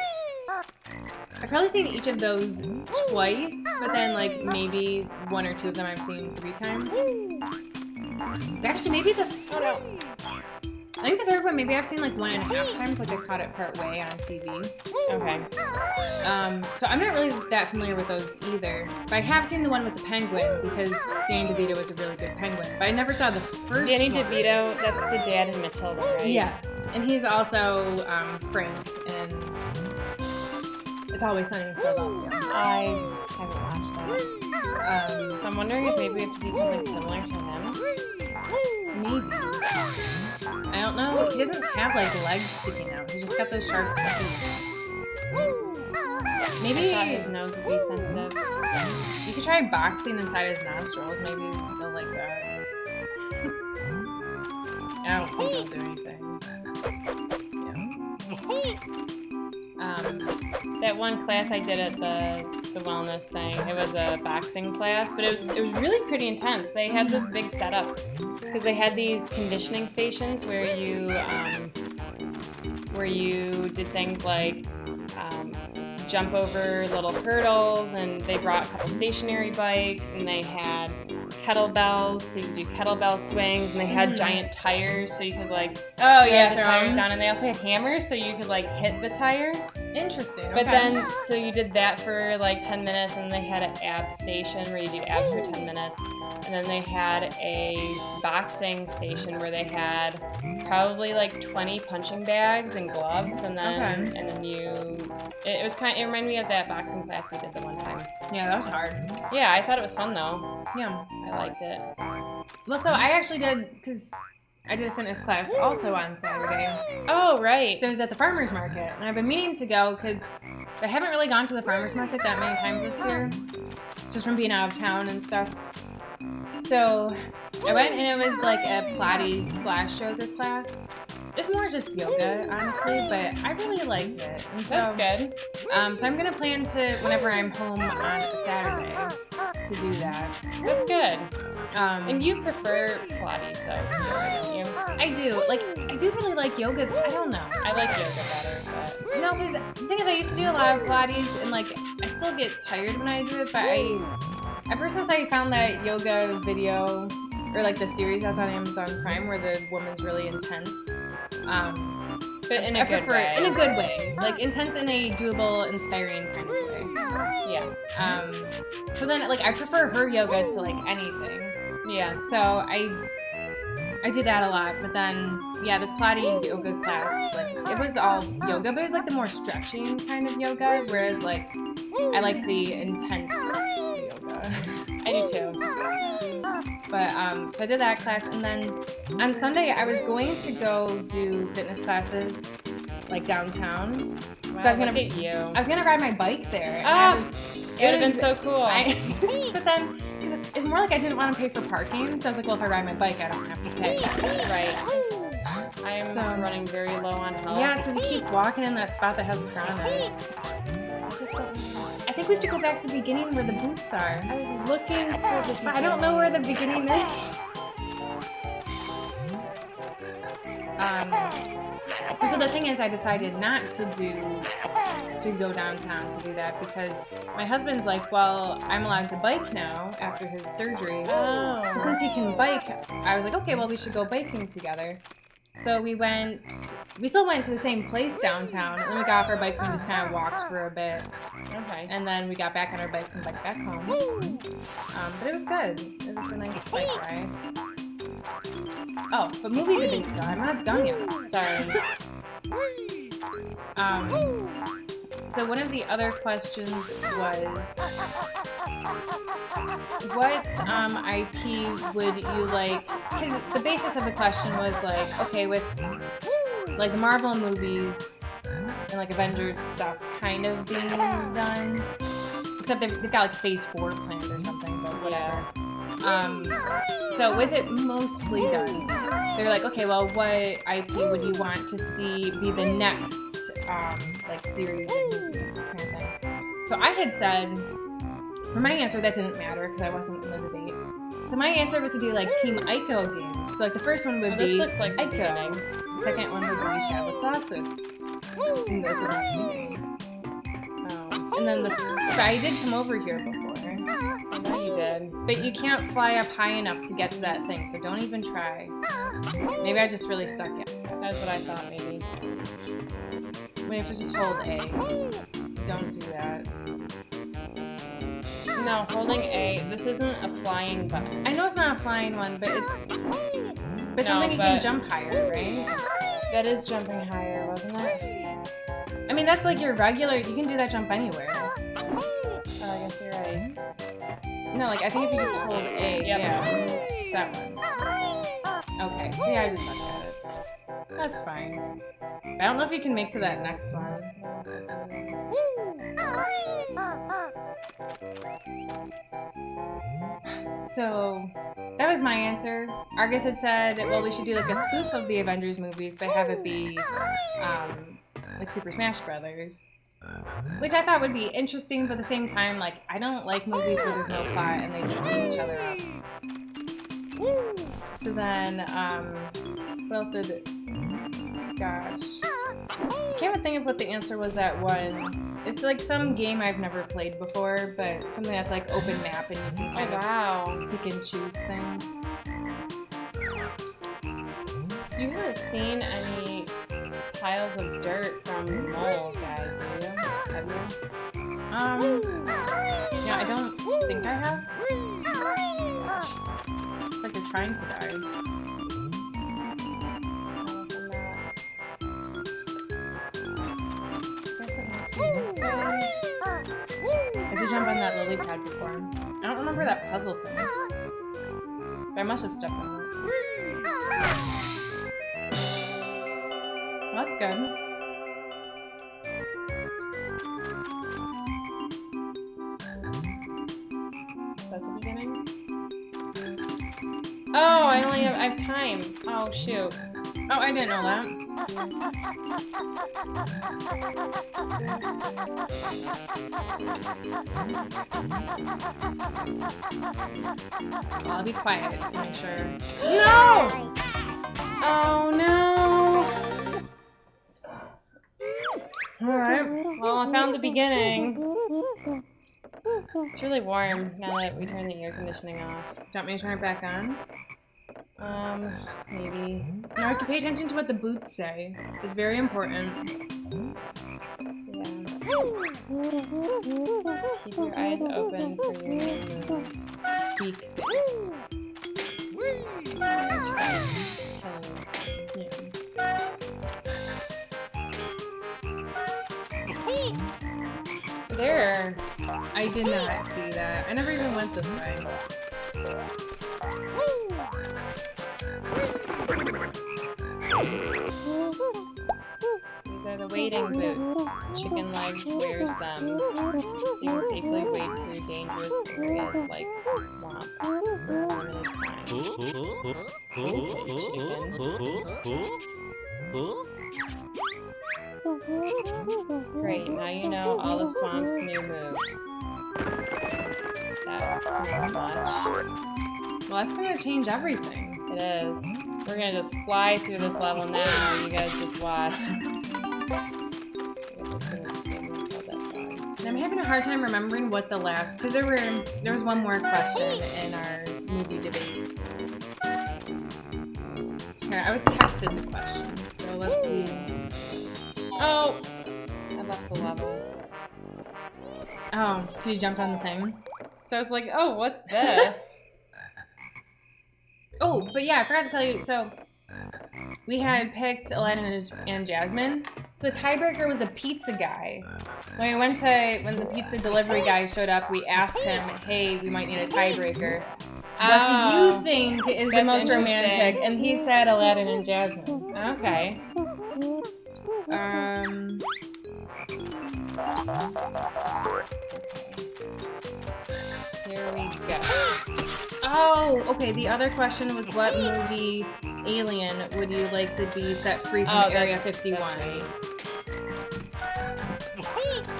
I've probably seen each of those twice, but then like maybe one or two of them I've seen 3 times. Actually, maybe I think the third one, maybe I've seen like 1.5 times, like I caught it part way on TV. Okay. So I'm not really that familiar with those either. But I have seen the one with the penguin because Danny DeVito was a really good penguin. But I never saw the first Danny one. DeVito, that's the dad in Matilda, right? Yes. And he's also Frank in It's Always Sunny in Philadelphia. I haven't watched that. So I'm wondering if maybe we have to do something similar to him. Maybe. I don't know. He doesn't have like legs sticking out. He's just got those sharp teeth. Maybe I thought his nose would be sensitive. you could try boxing inside his nostrils. Maybe they'll like that. I don't think they'll do anything. Yeah. That one class I did at the wellness thing, it was a boxing class, but it was really pretty intense. They had this big setup because they had these conditioning stations where you did things like jump over little hurdles, and they brought a couple stationary bikes, and they had kettlebells, so you could do kettlebell swings, and they had giant tires, so you could like Oh throw yeah, the tires down, and they also had hammers, so you could like hit the tire. Interesting. But okay. then, so you did that for like 10 minutes, and they had an ab station where you do abs for 10 minutes. And then they had a boxing station where they had probably like 20 punching bags and gloves, and then it was it reminded me of that boxing class we did the one time. Yeah, that was hard. Yeah, I thought it was fun though. Yeah. I liked it. Well, so I actually did, because I did a fitness class also on Saturday. Oh, right. So I was at the farmer's market, and I've been meaning to go because I haven't really gone to the farmer's market that many times this year, just from being out of town and stuff. So I went, and it was like a Pilates / yoga class. It's more just yoga, honestly, but I really liked it. And so, That's good. So I'm gonna plan to, whenever I'm home on a Saturday, to do that. That's good. And And you prefer Pilates though, to yoga, don't you? I do. Like, I do really like yoga. I don't know. I like yoga better, but No, because the thing is, I used to do a lot of Pilates, and like, I still get tired when I do it. But ever since I found that yoga video, or like the series that's on Amazon Prime, where the woman's really intense. but in a good way. In a good way, like intense in a doable, inspiring kind of way. Yeah. So then, like, I prefer her yoga to like anything. Yeah. So I do that a lot, but then, yeah, this Pilates yoga class, like, it was all yoga, but it was, like, the more stretching kind of yoga, whereas, like, I like the intense yoga. I do too. But, so I did that class, and then on Sunday, I was going to go do fitness classes, like, downtown. Wow, So I was look at you. I was gonna ride my bike there. Ah, And it would have been so cool. but then it's more like I didn't want to pay for parking, so I was like, well, if I ride my bike, I don't have to pay. Right. I'm running very low on health. Yeah, it's because you keep walking in that spot that has piranhas. I just don't know. I think we have to go back to the beginning where the boots are. I was looking for the But I don't know where the beginning is. So the thing is, I decided not to go downtown to do that because my husband's like, well, I'm allowed to bike now after his surgery. Oh. So since he can bike, I was like, okay, well, we should go biking together. So we still went to the same place downtown, and then we got off our bikes and we just kind of walked for a bit. Okay. And then we got back on our bikes and biked back home. But it was good. It was a nice bike ride. Oh, but movie debates though. I'm not done yet. Sorry. So one of the other questions was, what IP would you like? Because the basis of the question was like, okay, with like the Marvel movies and like Avengers stuff kind of being done, except they've got like Phase 4 planned or something, but whatever. So with it mostly done, they're like, okay, well, what IP would you want to see be the next like series of movies kind of thing? So I had said, for my answer, that didn't matter because I wasn't in the debate. So my answer was to do like Team Ico games. So like the first one would be This looks like the Ico. beginning. The second one would be Shadow Colossus. And this is not the beginning. And then but I did come over here before. I know you did. But you can't fly up high enough to get to that thing, so don't even try. Maybe I just really suck at it. That's what I thought, maybe. We have to just hold A. Don't do that. No, holding A. This isn't a flying button. I know it's not a flying one, but it's... But something you can jump higher, right? That is jumping higher, wasn't it? I mean, that's like your regular... You can do that jump anywhere. Oh, I guess you're right. No, like, I think if you just hold A, Yep. yeah. That one. Okay, see, I just suck at it. That's fine. I don't know if you can make to that next one. So, that was my answer. Argus had said, well, we should do like a spoof of the Avengers movies, but have it be like Super Smash Brothers. Which I thought would be interesting, but at the same time, like, I don't like movies where there's no plot and they just beat each other up. So then, what else did... Gosh. I can't even think of what the answer was that one. It's like some game I've never played before, but something that's like open map and you can kind of pick and choose things. You haven't seen any piles of dirt from the mole guy, do you? Have you? Yeah, I don't think I have. It's like you're trying to die. This way. I had to jump on that lily pad before. I don't remember that puzzle thing. But I must have stepped on it. Well, that's good. Is that the beginning? Oh, I have time. Oh, shoot. Oh, I didn't know that. Well, I'll be quiet to make sure. No! Oh, no! Alright, well, I found the beginning. It's really warm now that we turned the air conditioning off. Do you want me to turn it back on? Maybe. You have to pay attention to what the boots say. It's very important. Yeah. Keep your eyes open for your new Beak face. There. I did not see that. I never even went this way. These are the wading boots. Chicken Legs wears them so you can safely wade through dangerous areas like the swamp for limited time. Great, now you know all the swamp's new moves. That's not much. Well, that's gonna change everything. It is. We're gonna just fly through this level now. You guys just watch. I'm having a hard time remembering what the last, because there was one more question in our movie debates. Here, I was texted the questions, so let's see. Oh! I left the level. Oh, you jumped on the thing? So I was like, oh, what's this? Oh, but yeah, I forgot to tell you, so we had picked Aladdin and Jasmine. So the tiebreaker was the pizza guy. When the pizza delivery guy showed up, we asked him, hey, we might need a tiebreaker. What do you think is the most romantic? And he said Aladdin and Jasmine. Okay. Here we go. Oh, okay. The other question was what movie alien would you like to be set free from Area 51? That's right.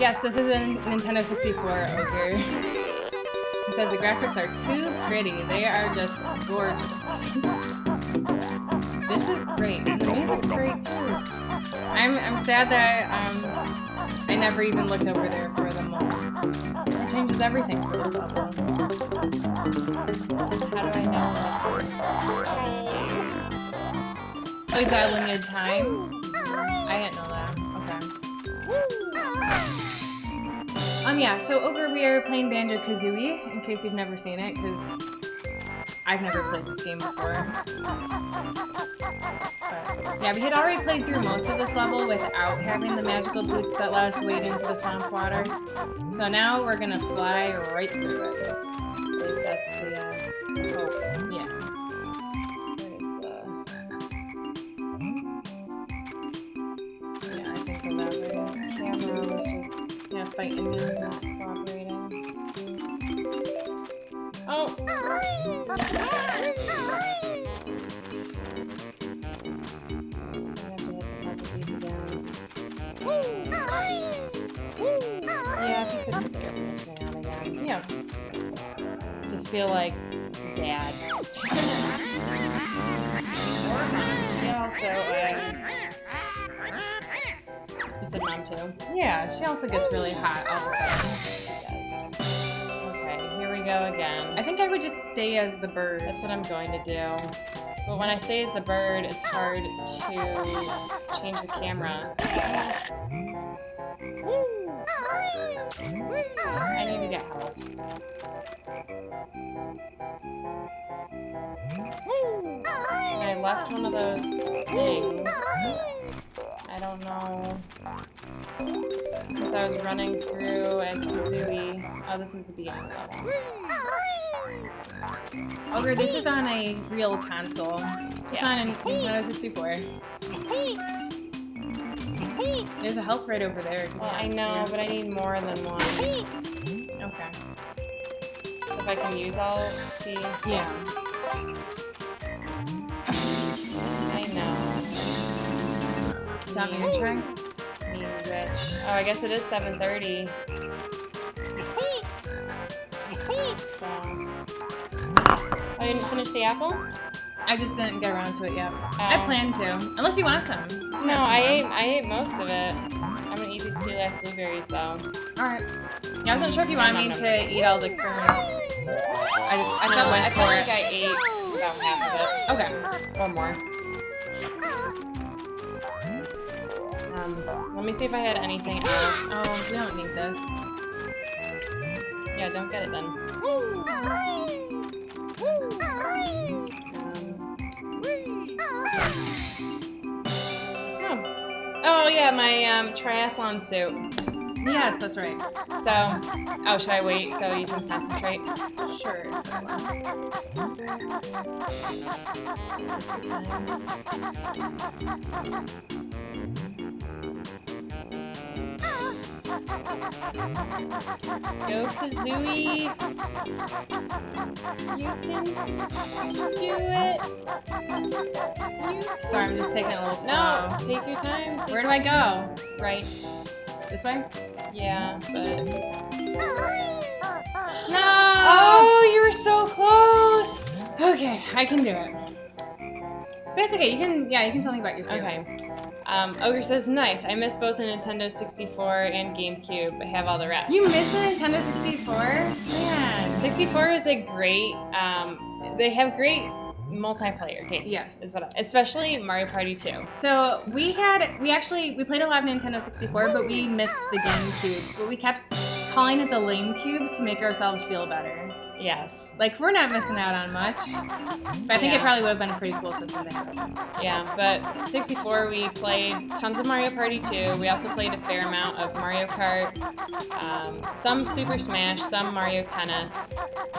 Yes, this is a Nintendo 64 ogre. He says the graphics are too pretty. They are just gorgeous. This is great. The music's great too. I'm sad that I never even looked over there for the mode. It changes everything for this level. How do I know that? Oh, you've got a limited time? I didn't know that. Okay. Yeah, so Ogre, we are playing Banjo-Kazooie, in case you've never seen it, because I've never played this game before. But, yeah, we had already played through most of this level without having the magical boots that let us wade into the swamp water. So now we're gonna fly right through it. That's the hope. Yeah. Where's the... Yeah, I think the camera was just fighting me, not cooperating. Oh! Yeah, if you could put the air conditioning on again. Yeah. Just feel like Dad. She also, you said Mom too? Yeah, she also gets really hot all of a sudden. She does. Okay, here we go again. I think I would just stay as the bird. That's what I'm going to do. But when I stay as the bird, it's hard to change the camera. I need to get help. And I left one of those things. I don't know. Since I was running through as Kazooie. Oh, this is the beginning level. Ogre, this is on a real console. It's on a Nintendo 64. There's a help right over there. Well, I know, but I need more than one. Okay. So if I can use all, see? Yeah. I know. Do you want me to try? Need rich. Oh, I guess it is 7:30. So. Oh, you didn't finish the apple? I just didn't get around to it yet. I plan to. Unless you want some. No, I ate most of it. I'm gonna eat these 2 last blueberries though. Alright. Yeah, I wasn't sure if you wanted me to eat all the currants. I felt like I ate about half of it. Okay. Or more. Let me see if I had anything else. Oh, we don't need this. Yeah, don't get it then. Oh yeah, my triathlon suit. Yes, that's right. So, oh, should I wait so you can concentrate? Sure. Go Kazooie! You can do it! Sorry, I'm just taking a little slow. No, take your time. Where do I go? Right. This way? Yeah, but... No! Oh, you were so close! Okay, I can do it. But it's okay, you can tell me about your suit. Okay. Ogre says, nice. I miss both the Nintendo 64 and GameCube, but have all the rest. You miss the Nintendo 64? Man. 64 is a great, they have great multiplayer games. Yes. Especially Mario Party 2. So we played a lot of Nintendo 64, but we missed the GameCube. But we kept calling it the Lame Cube to make ourselves feel better. Yes. Like, we're not missing out on much. But I think it probably would have been a pretty cool system to have. Yeah, but 64, we played tons of Mario Party 2. We also played a fair amount of Mario Kart, some Super Smash, some Mario Tennis.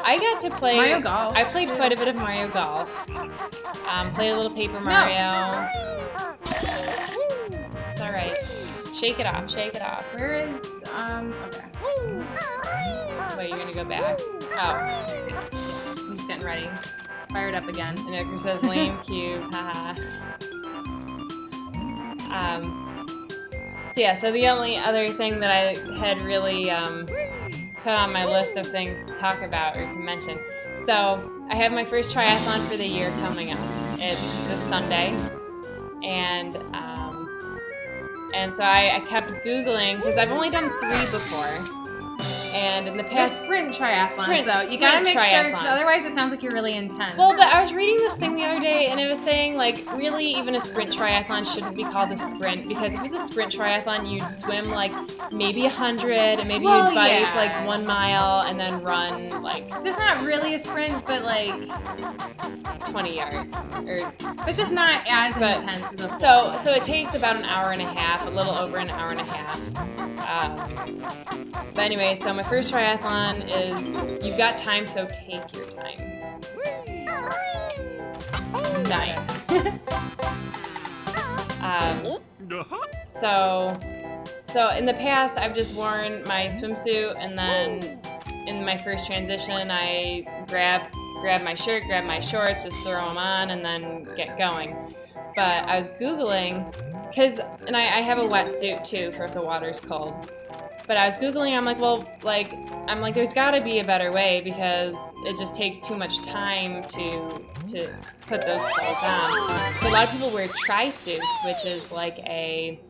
I got to play... Mario Golf. I played quite a bit of Mario Golf. Played a little Paper Mario. It's alright. Shake it off, shake it off. Where is, okay. Wait, you're gonna go back? Oh, I'm just getting ready. Fire it up again. and Edgar says lame cube, haha. So yeah, so the only other thing that I had really put on my list of things to talk about or to mention. So I have my first triathlon for the year coming up. It's this Sunday, and so I kept Googling because I've only done 3 before. And in the They're past, sprint triathlons, though. You gotta make sure, because otherwise it sounds like you're really intense. Well, but I was reading this thing the other day, and it was saying, like, really, even a sprint triathlon shouldn't be called a sprint, because if it was a sprint triathlon, you'd swim, like, maybe 100, and maybe you'd bike, like, 1 mile, and then run, like... It's not really a sprint, but, like... 20 yards. Or, it's just not as intense as a full. So it takes about an hour and a half, a little over an hour and a half. But anyway, so my first triathlon is, you've got time, so take your time. Nice. So in the past, I've just worn my swimsuit, and then in my first transition, I grab my shirt, grab my shorts, just throw them on, and then get going. But I was Googling, and I have a wetsuit too for if the water's cold. But I was Googling, I'm like, well, there's gotta be a better way, because it just takes too much time to put those clothes on. So a lot of people wear tri-suits, which is like a...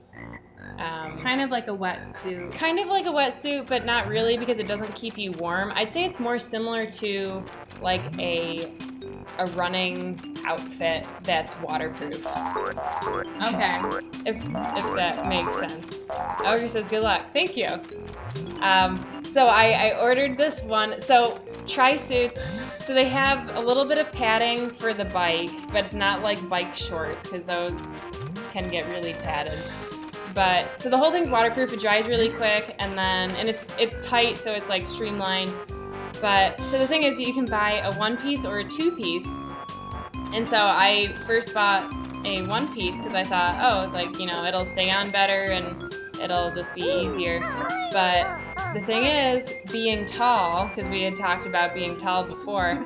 kind of like a wetsuit. Kind of like a wetsuit, but not really, because it doesn't keep you warm. I'd say it's more similar to like a running outfit that's waterproof. Okay. If that makes sense. Ogre says, good luck. Thank you. So I ordered this one. So tri-suits, so they have a little bit of padding for the bike, but it's not like bike shorts, because those can get really padded. But so the whole thing's waterproof. It dries really quick, and it's tight, so it's like streamlined. But so the thing is, you can buy a 1-piece or a 2-piece. And so I first bought a 1-piece because I thought, oh, like, you know, it'll stay on better and it'll just be easier. But the thing is, being tall, because we had talked about being tall before,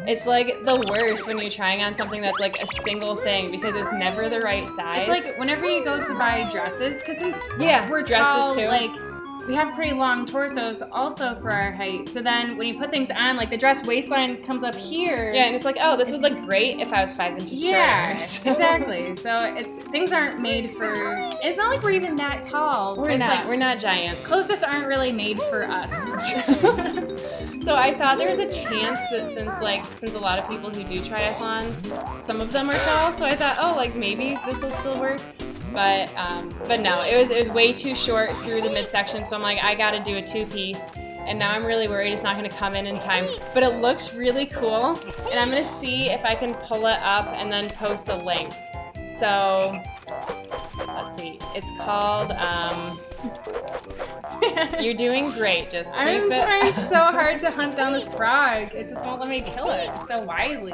it's like the worst when you're trying on something that's like a single thing, because it's never the right size. It's like whenever you go to buy dresses, because since we're dresses tall, too. like, we have pretty long torsos also for our height. So then when you put things on, like the dress waistline comes up here. Yeah, and it's like, oh, this would look great if I was 5 inches shorter. Yeah, exactly. So things aren't made for, it's not like we're even that tall. We're not giants. Clothes just aren't really made for us. So I thought there was a chance that since a lot of people who do triathlons, some of them are tall, so I thought, oh, like maybe this will still work. But no, it was way too short through the midsection, so I'm like, I gotta do a 2-piece. And now I'm really worried it's not gonna come in time. But it looks really cool, and I'm gonna see if I can pull it up and then post a link. So, let's see, it's called, You're doing great, just I'm trying so hard to hunt down this frog. It just won't let me kill it. It's so wily.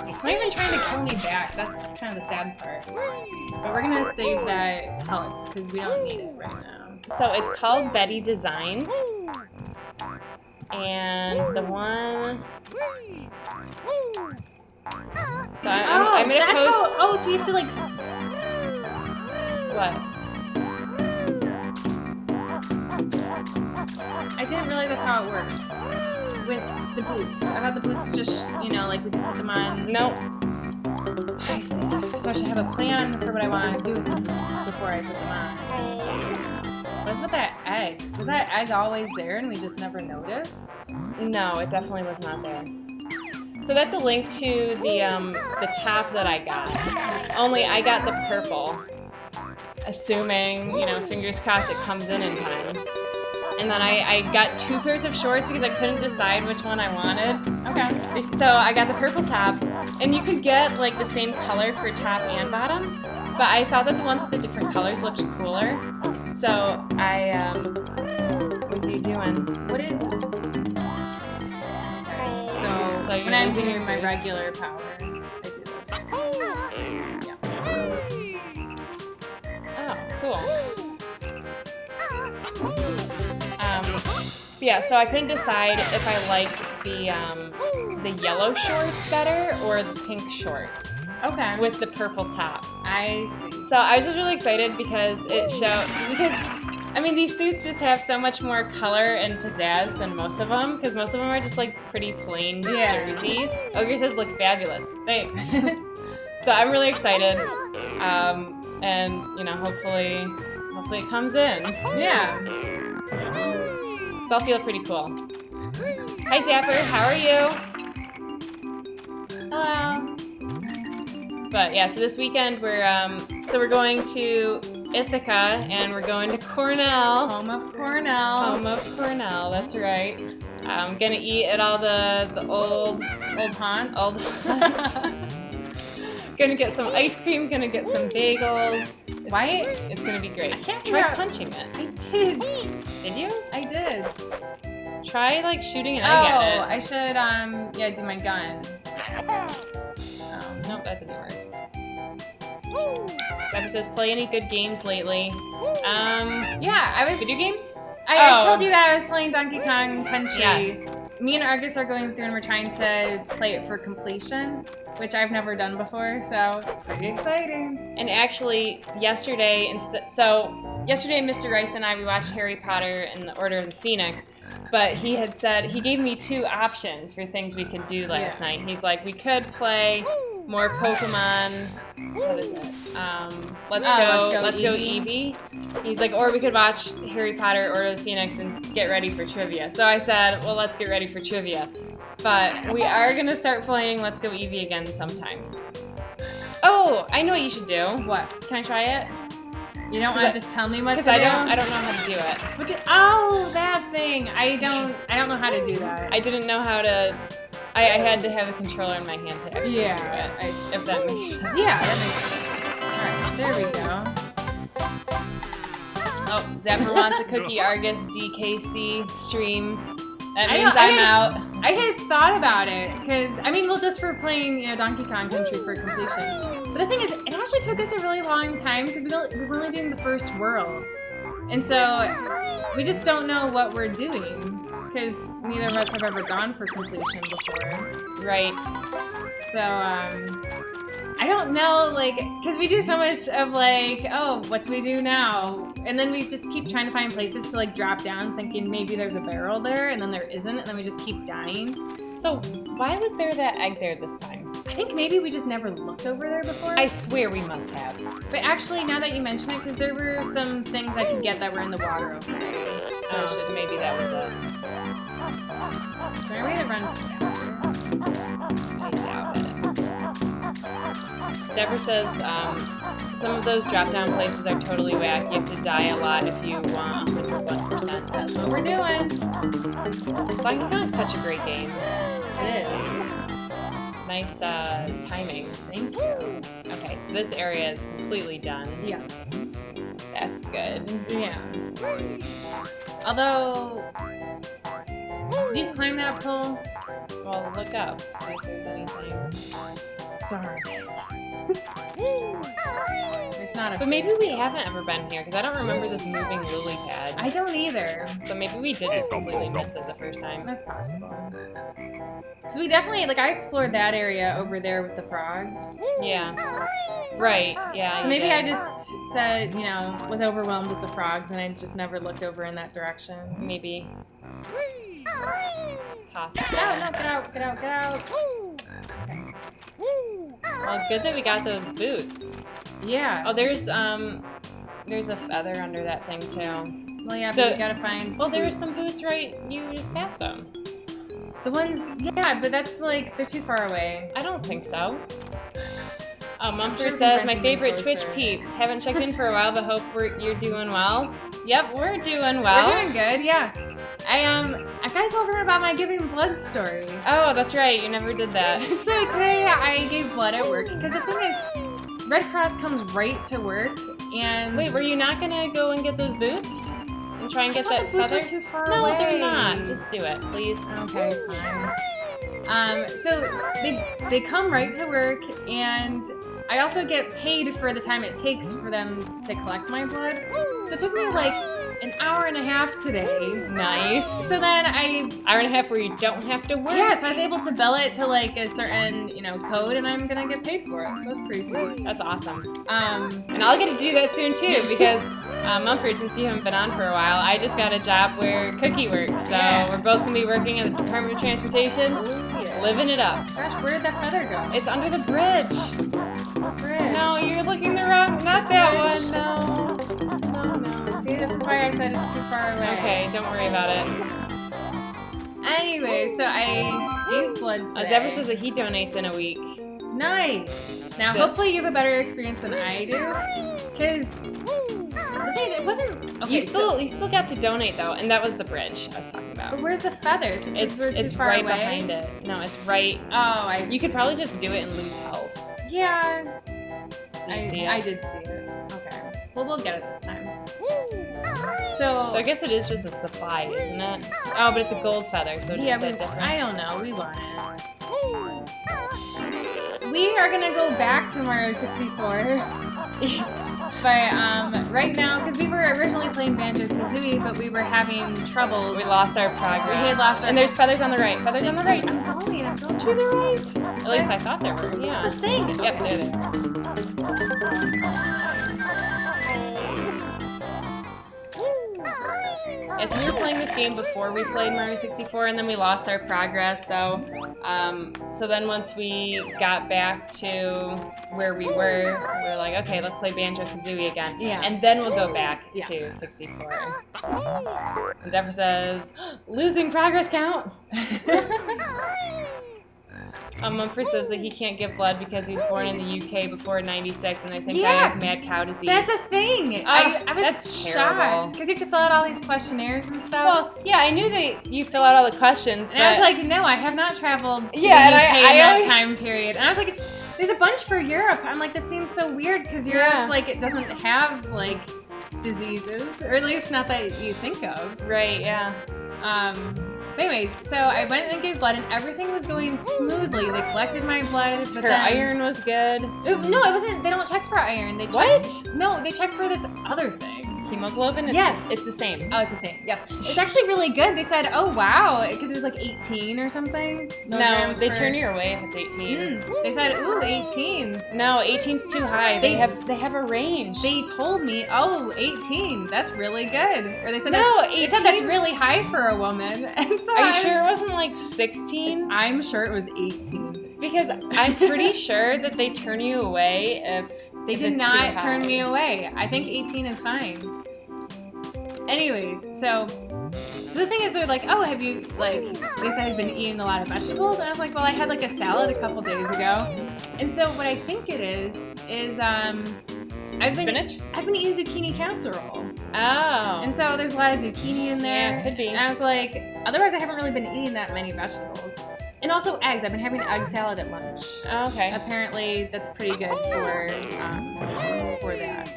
It's not even trying to kill me back. That's kind of the sad part. But we're gonna save that health because we don't need it right now. So it's called Betty Designs. And the one... So I'm gonna post... so we have to like... What? I didn't realize that's how it works with the boots. I thought the boots just, you know, like we can put them on. Nope. I see. So I should have a plan for what I want to do with the boots before I put them on. What's with that egg? Was that egg always there and we just never noticed? No, it definitely was not there. So that's a link to the top that I got. Only I got the purple. Assuming, you know, fingers crossed it comes in time. And then I got 2 pairs of shorts because I couldn't decide which one I wanted. Okay. So I got the purple top, and you could get like the same color for top and bottom, but I thought that the ones with the different colors looked cooler. So what are you doing? What is? So you're when I'm using doing your my boots. regular power, I do this. Oh, cool. Yeah, so I couldn't decide if I liked the yellow shorts better or the pink shorts Okay. with the purple top. I see. So I was just really excited because I mean, these suits just have so much more color and pizzazz than most of them, because most of them are just like pretty plain jerseys. Ogre says looks fabulous. Thanks. So I'm really excited, and you know, hopefully it comes in. Yeah. So I'll feel pretty cool. Hi Zapper, how are you? Hello. But yeah, so this weekend we're going to Ithaca and we're going to Cornell. Home of Cornell. Home of Cornell, that's right. I'm gonna eat at all the old haunts. Old haunts. Gonna get some ice cream, gonna get some bagels. It's gonna be great. I can't try figure out- punching it. I did. Did you? I did. Try like shooting an egg at it. I should do my gun. Nope, that didn't work. Pepper says, play any good games lately? Yeah, I was. Video games? I told you that I was playing Donkey Kong Country. Yes. Me and Argus are going through and we're trying to play it for completion, which I've never done before, so pretty exciting. And actually, yesterday, Mr. Rice and we watched Harry Potter and the Order of the Phoenix, but he had said, he gave me 2 options for things we could do last night. He's like, we could play more Pokemon. What is it? Let's go Eevee. He's like, or we could watch Harry Potter, Order of the Phoenix, and get ready for trivia. So I said, well, let's get ready for trivia. But we are gonna start playing Let's Go Eevee again sometime. Oh, I know what you should do. What? Can I try it? You don't want to just tell me what to do? Because I don't know how to do it. That thing. I don't know how to do that. I didn't know how to. I had to have the controller in my hand to actually do it. If that makes sense. Yeah, that makes sense. All right, there we go. Oh, Zapper wants a Cookie Argus DKC stream. That means I'm out. I had thought about it because just for playing, Donkey Kong Country for completion. But the thing is, it actually took us a really long time because we were only doing the first world, and so we just don't know what we're doing because neither of us have ever gone for completion before. Right. So I don't know, because we do so much of what do we do now? And then we just keep trying to find places to drop down thinking maybe there's a barrel there and then there isn't and then we just keep dying. So why was there that egg there this time? I think maybe we just never looked over there before. I swear we must have. But actually, now that you mention it, because there were some things I could get that were in the water over there. So maybe that was it. Is there a way to run faster? I doubt it. Deborah says some of those drop-down places are totally whack. You have to die a lot if you want 101%. That's what we're doing. Donkey Kong's such a great game. It is. Nice timing. Thank you. Okay, so this area is completely done. Yes. That's good. Yeah. Although, did you climb that pole? Well, look up. See if there's anything. Darn it. It's not a. But maybe we haven't ever been here because I don't remember this moving really bad. I don't either. So maybe we did just completely miss it the first time. That's possible. So we definitely, I explored that area over there with the frogs. Yeah. Right, yeah. So maybe I just said, was overwhelmed with the frogs and I just never looked over in that direction. Maybe. It's possible. Get out, get out, get out, get out. Well, good that we got those boots. Yeah. Oh, there's a feather under that thing too. Well, yeah, so, but you gotta find. Well, there were some boots right. You just passed them. The ones, yeah, but that's they're too far away. I don't think so. Mumford says, my favorite Twitch peeps. Haven't checked in for a while, but hope you're doing well. Yep, we're doing well. We're doing good, yeah. I guys told her about my giving blood story. Oh, that's right. You never did that. So today I gave blood at work because the thing is, Red Cross comes right to work, and wait, were you not gonna go and get those boots and try and get that the boots feather? were too far no, away. they're not. Just do it, please. Okay, fine. So they come right to work, and I also get paid for the time it takes for them to collect my blood. So it took me like an hour and a half today. Nice. So then hour and a half where you don't have to work. Yeah, so I was able to bill it to like a certain, code, and I'm gonna get paid for it. So that's pretty sweet. That's awesome. And I'll get to do that soon too, because Mumford, since you haven't been on for a while, I just got a job where Cookie works. So we're both gonna be working at the Department of Transportation, living it up. Gosh, where did that feather go? It's under the bridge. What bridge? No, you're looking the wrong. Not that one. No. See, this is why I said it's too far away. Okay, don't worry about it. Anyway, so I gave blood today. Zephyr says that he donates in a week. Nice. Now, hopefully you have a better experience than I do, because the thing is, it wasn't. Okay, you still got to donate though, and that was the bridge I was talking about. But where's the feathers? Just because we're too far right away? behind it. No, it's right. Oh, I see. You could probably just do it and lose health. Yeah. See it? I did see it. Okay. Well, we'll get it this time. So I guess it is just a supply, isn't it? Oh, but it's a gold feather, so yeah, is that different? I don't know. We want it. We are gonna go back to Mario 64. But right now, because we were originally playing Banjo-Kazooie, but we were having trouble. We lost our progress. We had lost our. And there's feathers on the right. Feathers on the right. I'm going to the right. At least I thought there were. Yeah. What's the thing? Yep, they're there. Yes, we were playing this game before we played Mario 64, and then we lost our progress. So, so then once we got back to where we were like, okay, let's play Banjo-Kazooie again. Yeah. And then we'll go back to 64. And Zephyr says, losing progress count. Mumford says that he can't give blood because he was born in the UK before '96, and I think I have mad cow disease. That's a thing. I was shocked because you have to fill out all these questionnaires and stuff. Well, yeah, I knew that you fill out all the questions, and I was like, no, I have not traveled to the UK I in that always... time period. And I was like, there's a bunch for Europe. I'm like, this seems so weird because Europe, like, it doesn't have like diseases, or at least not that you think of. Right? Yeah. But anyways, so I went and gave blood, and everything was going smoothly. They collected my blood, but Her iron was good. No, it wasn't. They don't check for iron. They check, what? No, they check for this other thing. Hemoglobin? Yes. It's the same. Oh, it's the same. Yes. It's actually really good. They said, oh, wow, because it was like 18 or something. No, they turn your way if it's 18. They said, ooh, 18. No, 18's too high. They have a range. They told me, oh, 18. That's really good. Or they said, they said that's really high for a woman. And so are you sure it wasn't like 16? I'm sure it was 18. Because I'm pretty sure that they turn you away if they did not turn me away. I think 18 is fine. Anyways, so the thing is, they're like, oh, have you, like, they said I've been eating a lot of vegetables, and I was like, well, I had like a salad a couple days ago. And so what I think it is I've been eating zucchini casserole. Oh. And so there's a lot of zucchini in there. Yeah, could be. And I was like, otherwise I haven't really been eating that many vegetables. And also eggs. I've been having egg salad at lunch. Oh, okay. Apparently that's pretty good for that.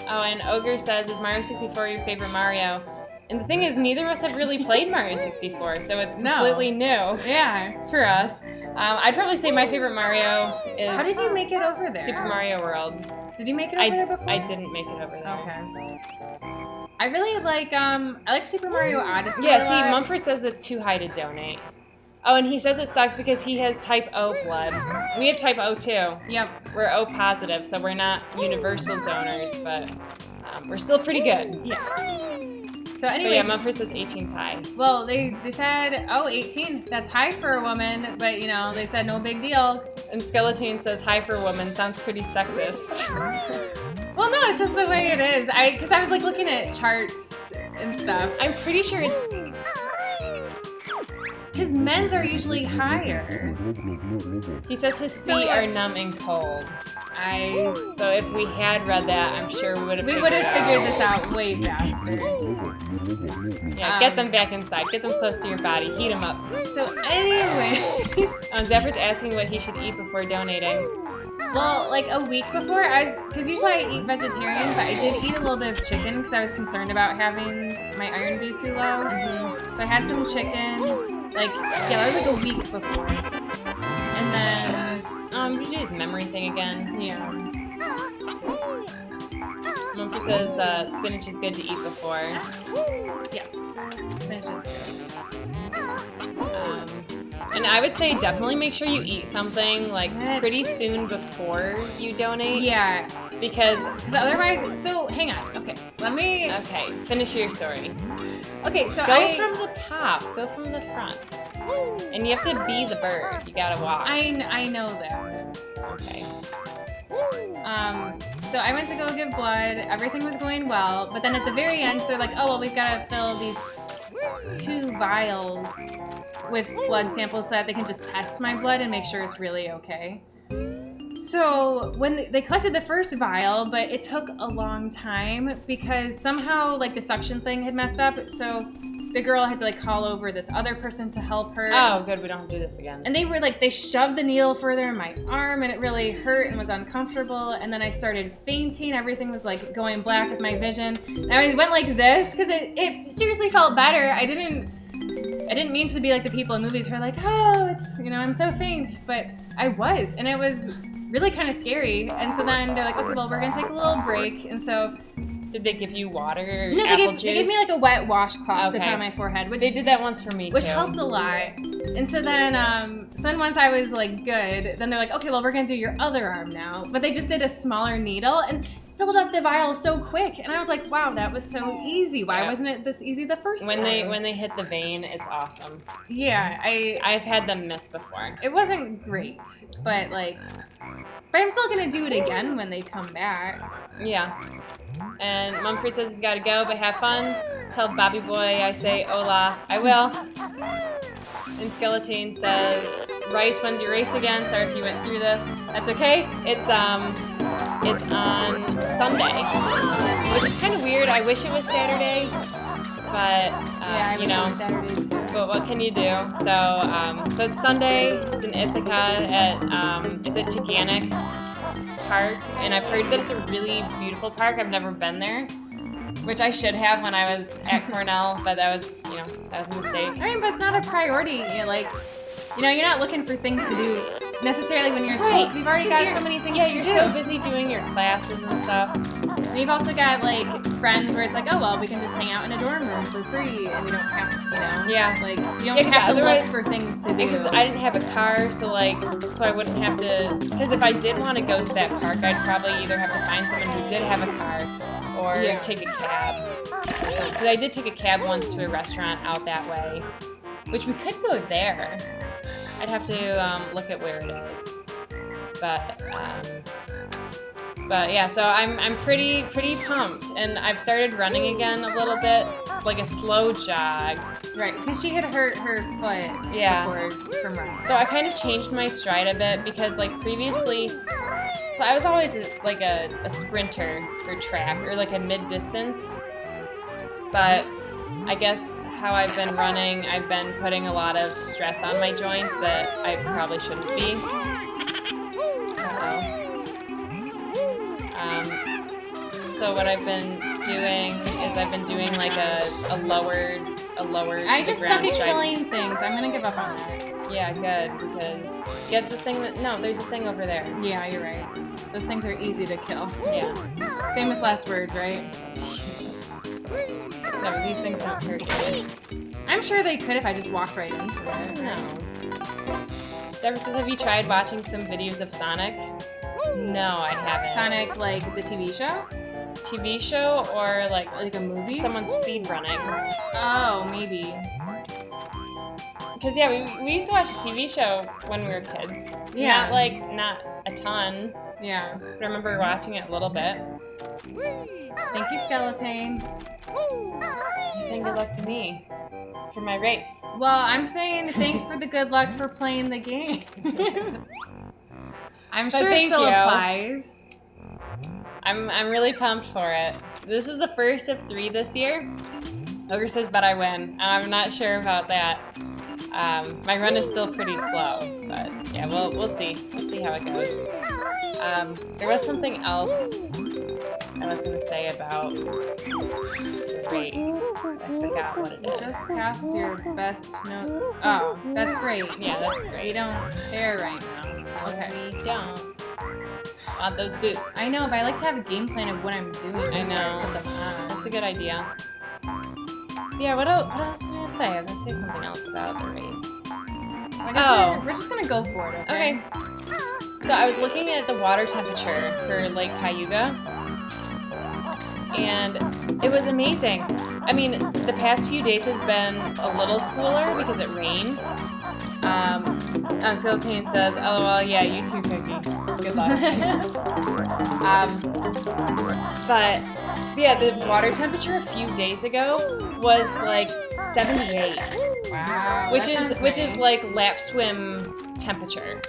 Oh, and Ogre says, is Mario 64 your favorite Mario? And the thing is, neither of us have really played Mario 64, so it's completely new. Yeah. For us. I'd probably say my favorite Mario is... How did you make it over there? Super Mario World. Did you make it over there before? I didn't make it over there. Okay. I really like, I like Super Mario Odyssey. Yeah, see, Mumford says it's too high to donate. Oh, and he says it sucks because he has type O blood. We have type O too. Yep. We're O positive, so we're not universal donors, but we're still pretty good. Yes. So anyways, but yeah, Mumford says 18's high. Well, they said, oh, 18, that's high for a woman, but they said no big deal. And Skeleton says high for a woman, sounds pretty sexist. Well, no, it's just the way it is. Because I was like looking at charts and stuff. I'm pretty sure it's... Because men's are usually higher. He says his feet are numb and cold. Nice. So if we had read that, I'm sure we would have We would have figured this out way faster. Yeah, get them back inside. Get them close to your body. Heat them up. So anyways, Zephyr's asking what he should eat before donating. well, like a week before, because usually I eat vegetarian, but I did eat a little bit of chicken because I was concerned about having my iron be too low. So I had some chicken. Like, yeah, that was like a week before. And then, Did you do this memory thing again? yeah. Mom says spinach is good to eat before. Yes. Spinach is good. And I would say definitely make sure you eat something like pretty soon before you donate. Yeah. Because otherwise, so hang on. Okay, let me. Okay, finish your story. Okay, so go from the top. Go from the front. And you have to be the bird. You gotta walk. I know that. Okay. So I went to go give blood. Everything was going well, but then at the very end, they're like, "Oh well, we've got to fill these 2 vials with blood samples so that they can just test my blood and make sure it's really okay." So when they collected the first vial, but it took a long time because somehow like the suction thing had messed up. So the girl had to like call over this other person to help her. Oh, good. We don't have to do this again. And they were like, they shoved the needle further in my arm and it really hurt and was uncomfortable. And then I started fainting. Everything was like going black with my vision. And I always went like this because it seriously felt better. I didn't mean to be like the people in movies who are like, oh, it's, I'm so faint. But I was. And it was really kind of scary. And so then they're like, okay, well, we're going to take a little break. And so... Did they give you water or no, apple juice? They gave me like a wet washcloth to put on my forehead. Which they did that once for me too. Which helped a lot. And so then once I was like good, then they're like, okay, well, we're going to do your other arm now. But they just did a smaller needle and filled up the vial so quick. And I was like, wow, that was so easy. Why wasn't it this easy the first time? When they hit the vein, it's awesome. Yeah, I've had them miss before. It wasn't great, but I'm still gonna do it again when they come back. Yeah. And Mumfrey says he's gotta go, but have fun. Tell Bobby Boy I say hola. I will. And Skeleton says, Rice, when's your race again? Sorry if you went through this. That's okay. It's on Sunday, which is kind of weird. I wish it was Saturday, but yeah, I wish it was Saturday too. But what can you do? So it's Sunday. It's in Ithaca it's at Teganic Park, and I've heard that it's a really beautiful park. I've never been there, which I should have when I was at Cornell, but that was a mistake. I mean, but it's not a priority. You're not looking for things to do necessarily when you're in school because you've already got so many things to do. You're so busy doing your classes and stuff. And you've also got like friends where it's like, oh well, we can just hang out in a dorm room for free, and we don't have to, Yeah. Like you don't have to look for things to do. Because I didn't have a car, so I wouldn't have to. Because if I did want to go to that park, I'd probably either have to find someone who did have a car, or take a cab. Or something. Because I did take a cab once to a restaurant out that way, which we could go there. I'd have to look at where it is, but yeah. So I'm pretty pumped, and I've started running again a little bit, like a slow jog. Right, because she had hurt her foot before from running. So I kind of changed my stride a bit because previously, so I was always like a sprinter for track or like a mid-distance, but I guess how I've been running, I've been putting a lot of stress on my joints that I probably shouldn't be. So what I've been doing is like a lowered I just suck at killing things. I'm gonna give up on that. Yeah, good, because get the thing there's a thing over there. Yeah, you're right. Those things are easy to kill. Yeah. Famous last words, right? No, these things don't hurt you. I'm sure they could if I just walked right into it. No. Deborah says, have you tried watching some videos of Sonic? No, I haven't. Sonic, like the TV show? TV show or like a movie? Someone speed running. Oh, maybe. Because we used to watch a TV show when we were kids. Yeah. Not a ton. Yeah. But I remember watching it a little bit. Thank you, Skeleton. You're saying good luck to me for my race. Well, I'm saying thanks for the good luck for playing the game. I'm But sure it thank still you. applies. I'm really pumped for it. This is the first of 3 this year. Ogre says, but I win. I'm not sure about that. My run is still pretty slow, but yeah, we'll see. We'll see how it goes. There was something else I was going to say about the race. I forgot what it is. Just passed your best notes. Oh, that's great. Yeah, that's We great. don't care right now. Okay. We don't want those boots. I know, but I like to have a game plan of what I'm doing. I know. Put them on. That's a good idea. Yeah, what else was I going to say? I was going to say something else about the race. I guess we're just gonna go for it, okay? So I was looking at the water temperature for Lake Cayuga, and it was amazing. I mean, the past few days has been a little cooler because it rained. Until Tane says, "LOL, yeah, you too, Cookie. Good luck." But yeah, the water temperature a few days ago was like 78. Wow. Which is like lap swim temperature.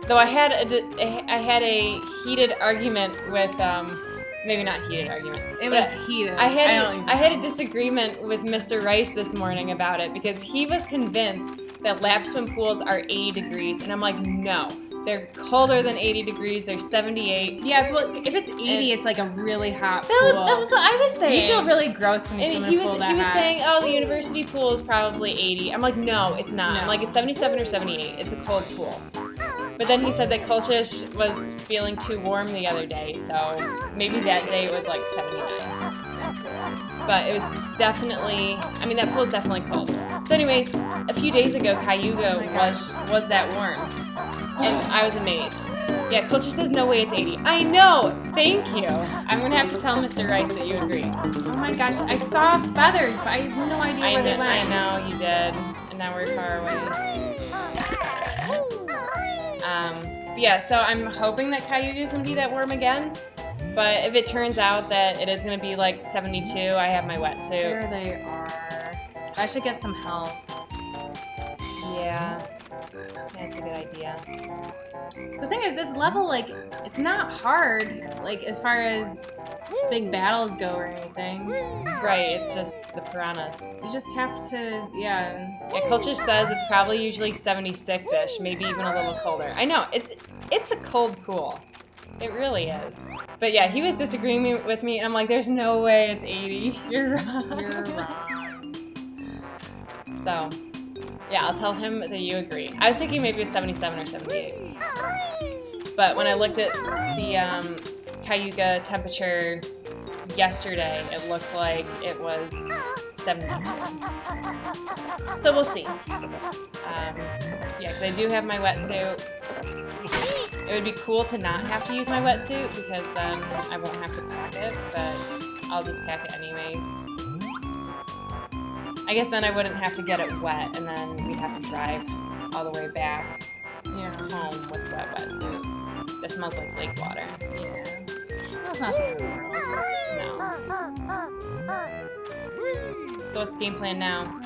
Though I had a heated argument with maybe not heated argument. It was heated. I had a disagreement with Mr. Rice this morning about it because he was convinced that lap swim pools are 80 degrees, and I'm like, no. They're colder than 80 degrees. They're 78. Yeah, well, if it's 80, it's like a really hot pool. That was what I was saying. You feel really gross when you swim in a pool that hot. He was saying, oh, the university pool is probably 80. I'm like, no, it's not. No. I'm like, it's 77 or 78. It's a cold pool. But then he said that Kolchis was feeling too warm the other day, so maybe that day it was like 79. But it was definitely, I mean, that pool's definitely cold. So anyways, a few days ago, Cayuga was that warm. And I was amazed. Yeah, Culture says no way it's 80. I know! Thank you! I'm gonna have to tell Mr. Rice that you agree. Oh my gosh, I saw feathers, but I have no idea where they went. I know, you did. And now we're far away. Yeah, so I'm hoping that Cayuga's gonna be that warm again. But if it turns out that it is gonna be like 72, I have my wetsuit. Here they are. I should get some help. Yeah. That's a good idea. So the thing is, this level, like, it's not hard, like, as far as big battles go or anything. Right, it's just the piranhas. You just have to, yeah. Yeah, Culture says it's probably usually 76-ish, maybe even a little colder. I know, it's a cold pool. It really is. But yeah, he was disagreeing with me, and I'm like, there's no way it's 80. You're wrong. You're wrong. So, yeah, I'll tell him that you agree. I was thinking maybe it was 77 or 78. But when I looked at the Cayuga temperature yesterday, it looked like it was 72. So we'll see. Yeah, because I do have my wetsuit. It would be cool to not have to use my wetsuit because then I won't have to pack it, but I'll just pack it anyways. I guess then I wouldn't have to get it wet, and then we'd have to drive all the way back home with wet wetsuit. That smells like lake water. Yeah. That's not the end of the world. No. So what's the game plan now?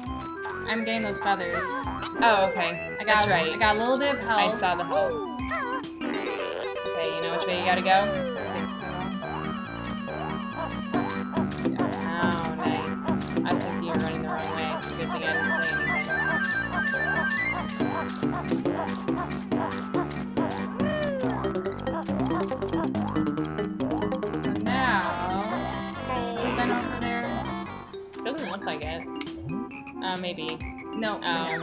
I'm getting those feathers. Oh, okay. That's right. I got a little bit of help. I saw the help. Okay, you know which way you gotta go? I think so. Oh, nice. I was thinking you were running the wrong way, so good thing I didn't say anything. So now, we've been over there. Doesn't look like it. Maybe. No. Oh.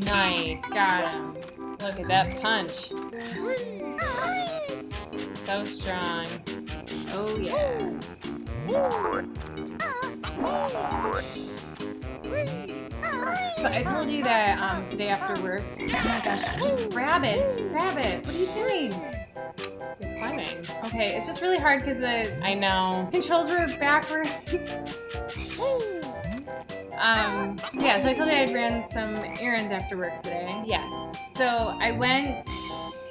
Nice. Got him. Look at that punch. So strong. Oh yeah. So I told you that today after work. Oh my gosh! Just grab it. Just grab it. What are you doing? You're climbing. Okay, it's just really hard because the I know. controls were backwards. Yeah, so I told you I ran some errands after work today. Yes. So I went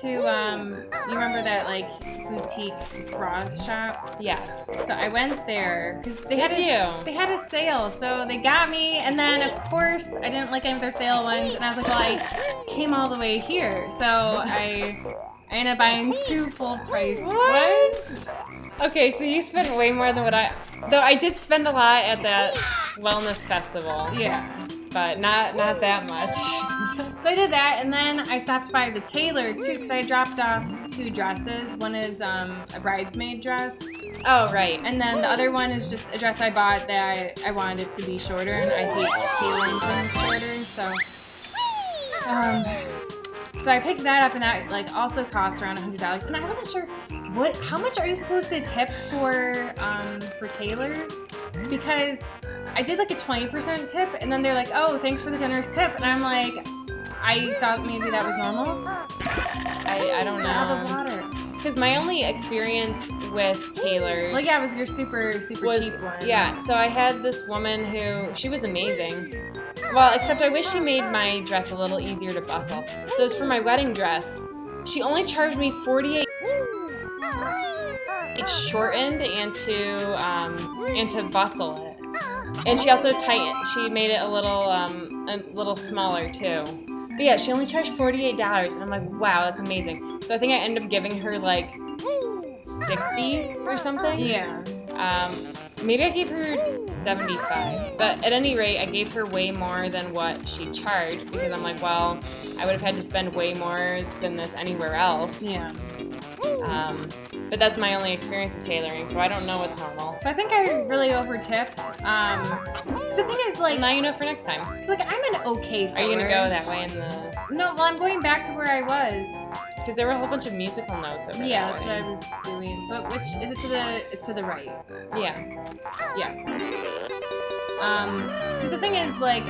to you remember that like boutique bra shop? Yes. So I went there because they Did you? they had a sale, so they got me. And then of course I didn't like any of their sale ones, and I was like, well, I came all the way here, so I ended up buying 2 full price. What? Okay, so you spent way more than what though I did spend a lot at that wellness festival. Yeah. But not that much. So I did that, and then I stopped by the tailor too because I dropped off 2 dresses. One is a bridesmaid dress, Oh, right. and then the other one is just a dress I bought that I wanted it to be shorter, and I hate tailoring things shorter, so I picked that up, and that like also cost around $100, and I wasn't sure how much are you supposed to tip for tailors, because I did like a 20% tip, and then they're like, oh, thanks for the generous tip, and I'm like, I thought maybe that was normal. I don't Have a know. water. Because my only experience with tailors. Like, yeah, it was your super cheap one. Yeah, so I had this woman who, she was amazing. Well, except I wish she made my dress a little easier to bustle. So it was for my wedding dress. She only charged me $48 shortened and to bustle it. And she also she made it a little smaller too. But yeah, she only charged $48, and I'm like, wow, that's amazing. So I think I ended up giving her like 60 or something. Yeah. Maybe I gave her 75, but at any rate, I gave her way more than what she charged because I'm like, well, I would have had to spend way more than this anywhere else. Yeah. But that's my only experience with tailoring, so I don't know what's normal. So I think I really over-tipped. Cause the thing is, like, Well, now you know for next time. it's like I'm an okay sewer. Are you gonna go that way in the? No, well, I'm going back to where I was. Because there were a whole bunch of musical notes over Yeah, that that's way. what I was doing. But which is it to the? It's to the right. Yeah. Yeah. Because the thing is, like,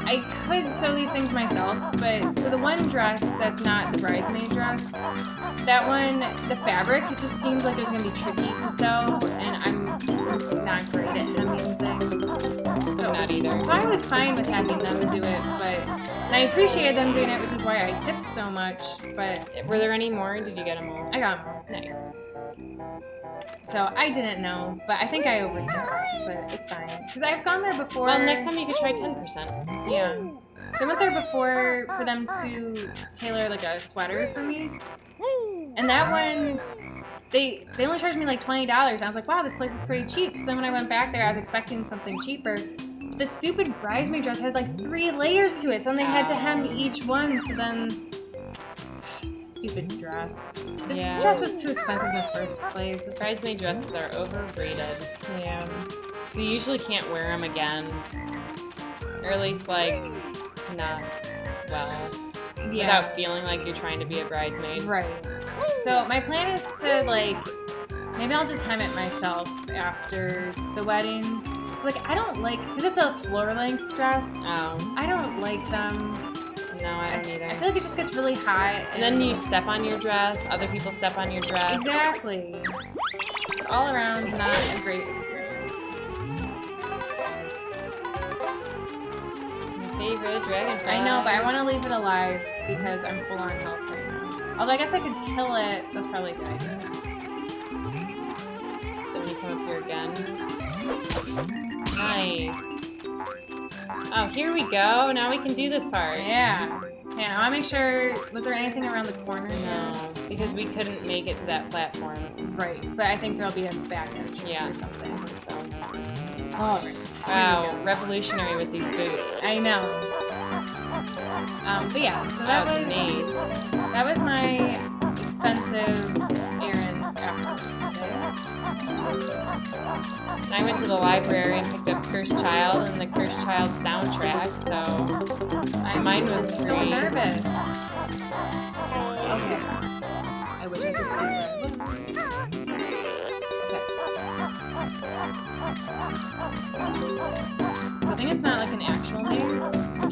I could sew these things myself, but so the one dress that's not the bridesmaid dress, that one, the fabric, it just seems like it was gonna be tricky to sew, and I'm not great at hemming things. So Not either. So I was fine with having them do it, and I appreciated them doing it, which is why I tipped so much. But Were there any more? Did you get them all? I got them all. Nice. So I didn't know, but I think I over-tipped, but it's fine. Because I've gone there before. Well, next time you could try 10%. Yeah. So I went there before for them to tailor like a sweater for me. And that one, they only charged me like $20. And I was like, wow, this place is pretty cheap. So then when I went back there, I was expecting something cheaper. The stupid bridesmaid dress had like 3 layers to it. So then they had to hem each one. So then... Stupid dress. The dress was too expensive in the first place. Bridesmaid dresses are overrated. Yeah. So you usually can't wear them again. Or at least, like, not well. Yeah. Without feeling like you're trying to be a bridesmaid. Right. So my plan is to, like, maybe I'll just hem it myself after the wedding. It's like, I don't like, because it's a floor-length dress. Oh. I don't like them. No, I don't either. I feel like it just gets really hot. And then you step on your dress, other people step on your dress. Exactly. Just all around, not a great experience. My favorite dragonfly. I know, but I want to leave it alive because I'm full on health right now. Although I guess I could kill it. That's probably a good idea. So when you come up here again. Nice. Oh, here we go. Now we can do this part. Yeah. Yeah, I want to make sure, was there anything around the corner? No, because we couldn't make it to that platform. Right, but I think there'll be a back entrance or something. So. All right. Wow, revolutionary with these boots. I know. But yeah, so that was my expensive errands after today. I went to the library and picked up Cursed Child and the Cursed Child soundtrack, so mine was free. So nervous. Okay. I wish I could see where it looks. Okay. I think it's not like an actual maze.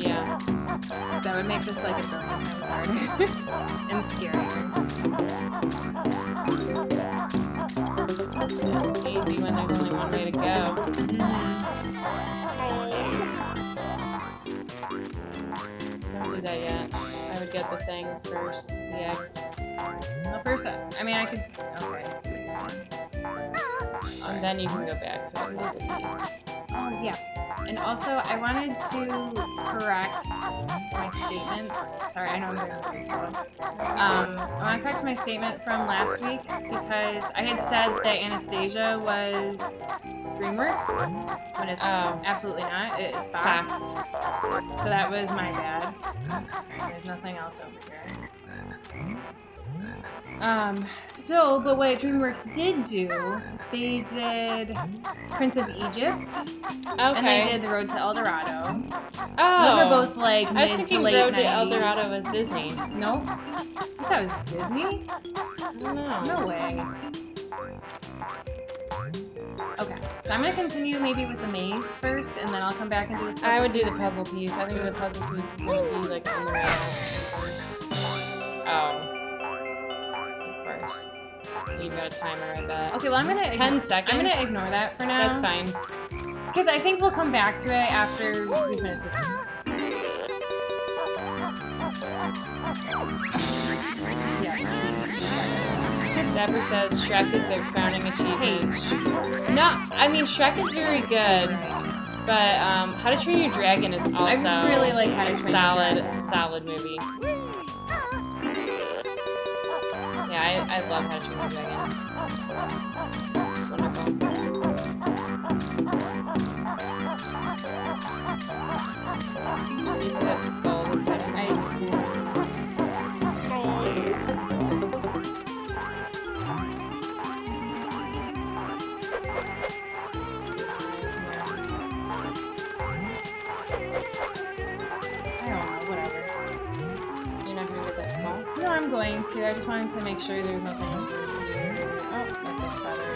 Yeah. So that would make this like a billion times harder and scarier. It's easy when there's only one way to go. Don't do that yet. I would get the things first, the eggs. first, I mean, I could. Okay, I see what you're saying. And then you can go back to the puzzle piece. Oh, yeah. And also, I wanted to correct my statement. Sorry, I know I'm doing really slow. I want to correct my statement from last week because I had said that Anastasia was DreamWorks when it's absolutely not. It is Fox. So that was my bad. There's nothing else over here. But what DreamWorks did do, they did Prince of Egypt, and they did The Road to El Dorado. Oh, those were both like I was mid to thinking late Road 90s. to El Dorado was Disney. Nope. I thought it was Disney. I don't know. No way. Okay, so I'm gonna continue maybe with the maze first, and then I'll come back and do this puzzle I would do the piece. puzzle piece. I think the puzzle piece is gonna be like on the way out. Oh. Of course. You've got a timer, I bet. Okay, well I'm gonna 10 seconds. I'm gonna ignore that for now. That's fine. Because I think we'll come back to it after we finish this piece. Yes. Zapper says Shrek is their crowning achievement. Hey, No, I mean Shrek is very good, but How to Train Your Dragon is also I really like How to Train Your Dragon. solid movie. Yeah, I love How to Train Your Dragon. It's wonderful. You see that skull that's hiding? I do. No, I'm going to. I just wanted to make sure there's nothing over here. Oh, like this feather.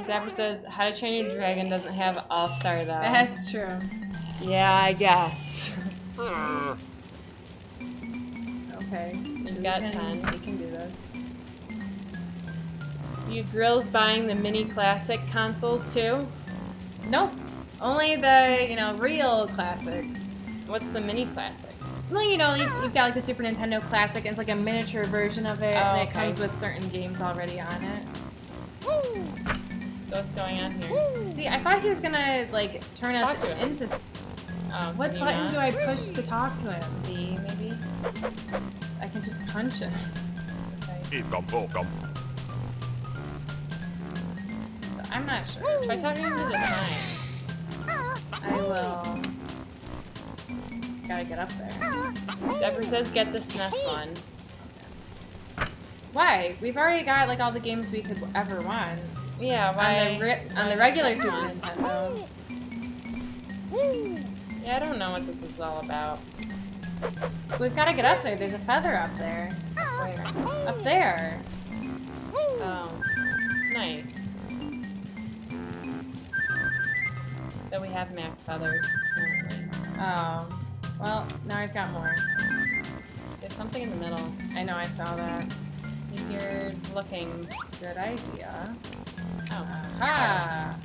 Zapper says, How to Train Your Dragon doesn't have All-Star, though. That's true. Yeah, I guess. Okay. You've got 10. You can do this. You grills buying the mini classic consoles, too? Nope. Only the, real classics. What's the mini classic? Well, you've got like the Super Nintendo Classic, and it's like a miniature version of it, and it comes with certain games already on it. So what's going on here? See, I thought he was gonna like turn us into. What button do I push to talk to him? B, maybe? I can just punch him. Okay. So I'm not sure. Try talking to the sign. I will. Gotta get up there. Zephyr says get the SNES one. Why? We've already got like all the games we could ever want. Yeah, why? On the regular Super Nintendo. Yeah, I don't know what this is all about. We've got to get up there. There's a feather up there. Where? Up there. Oh, nice. So we have max feathers. Apparently. Oh. Well, now I've got more. There's something in the middle. I know, I saw that. Because you're looking. Good idea. Oh. Ah!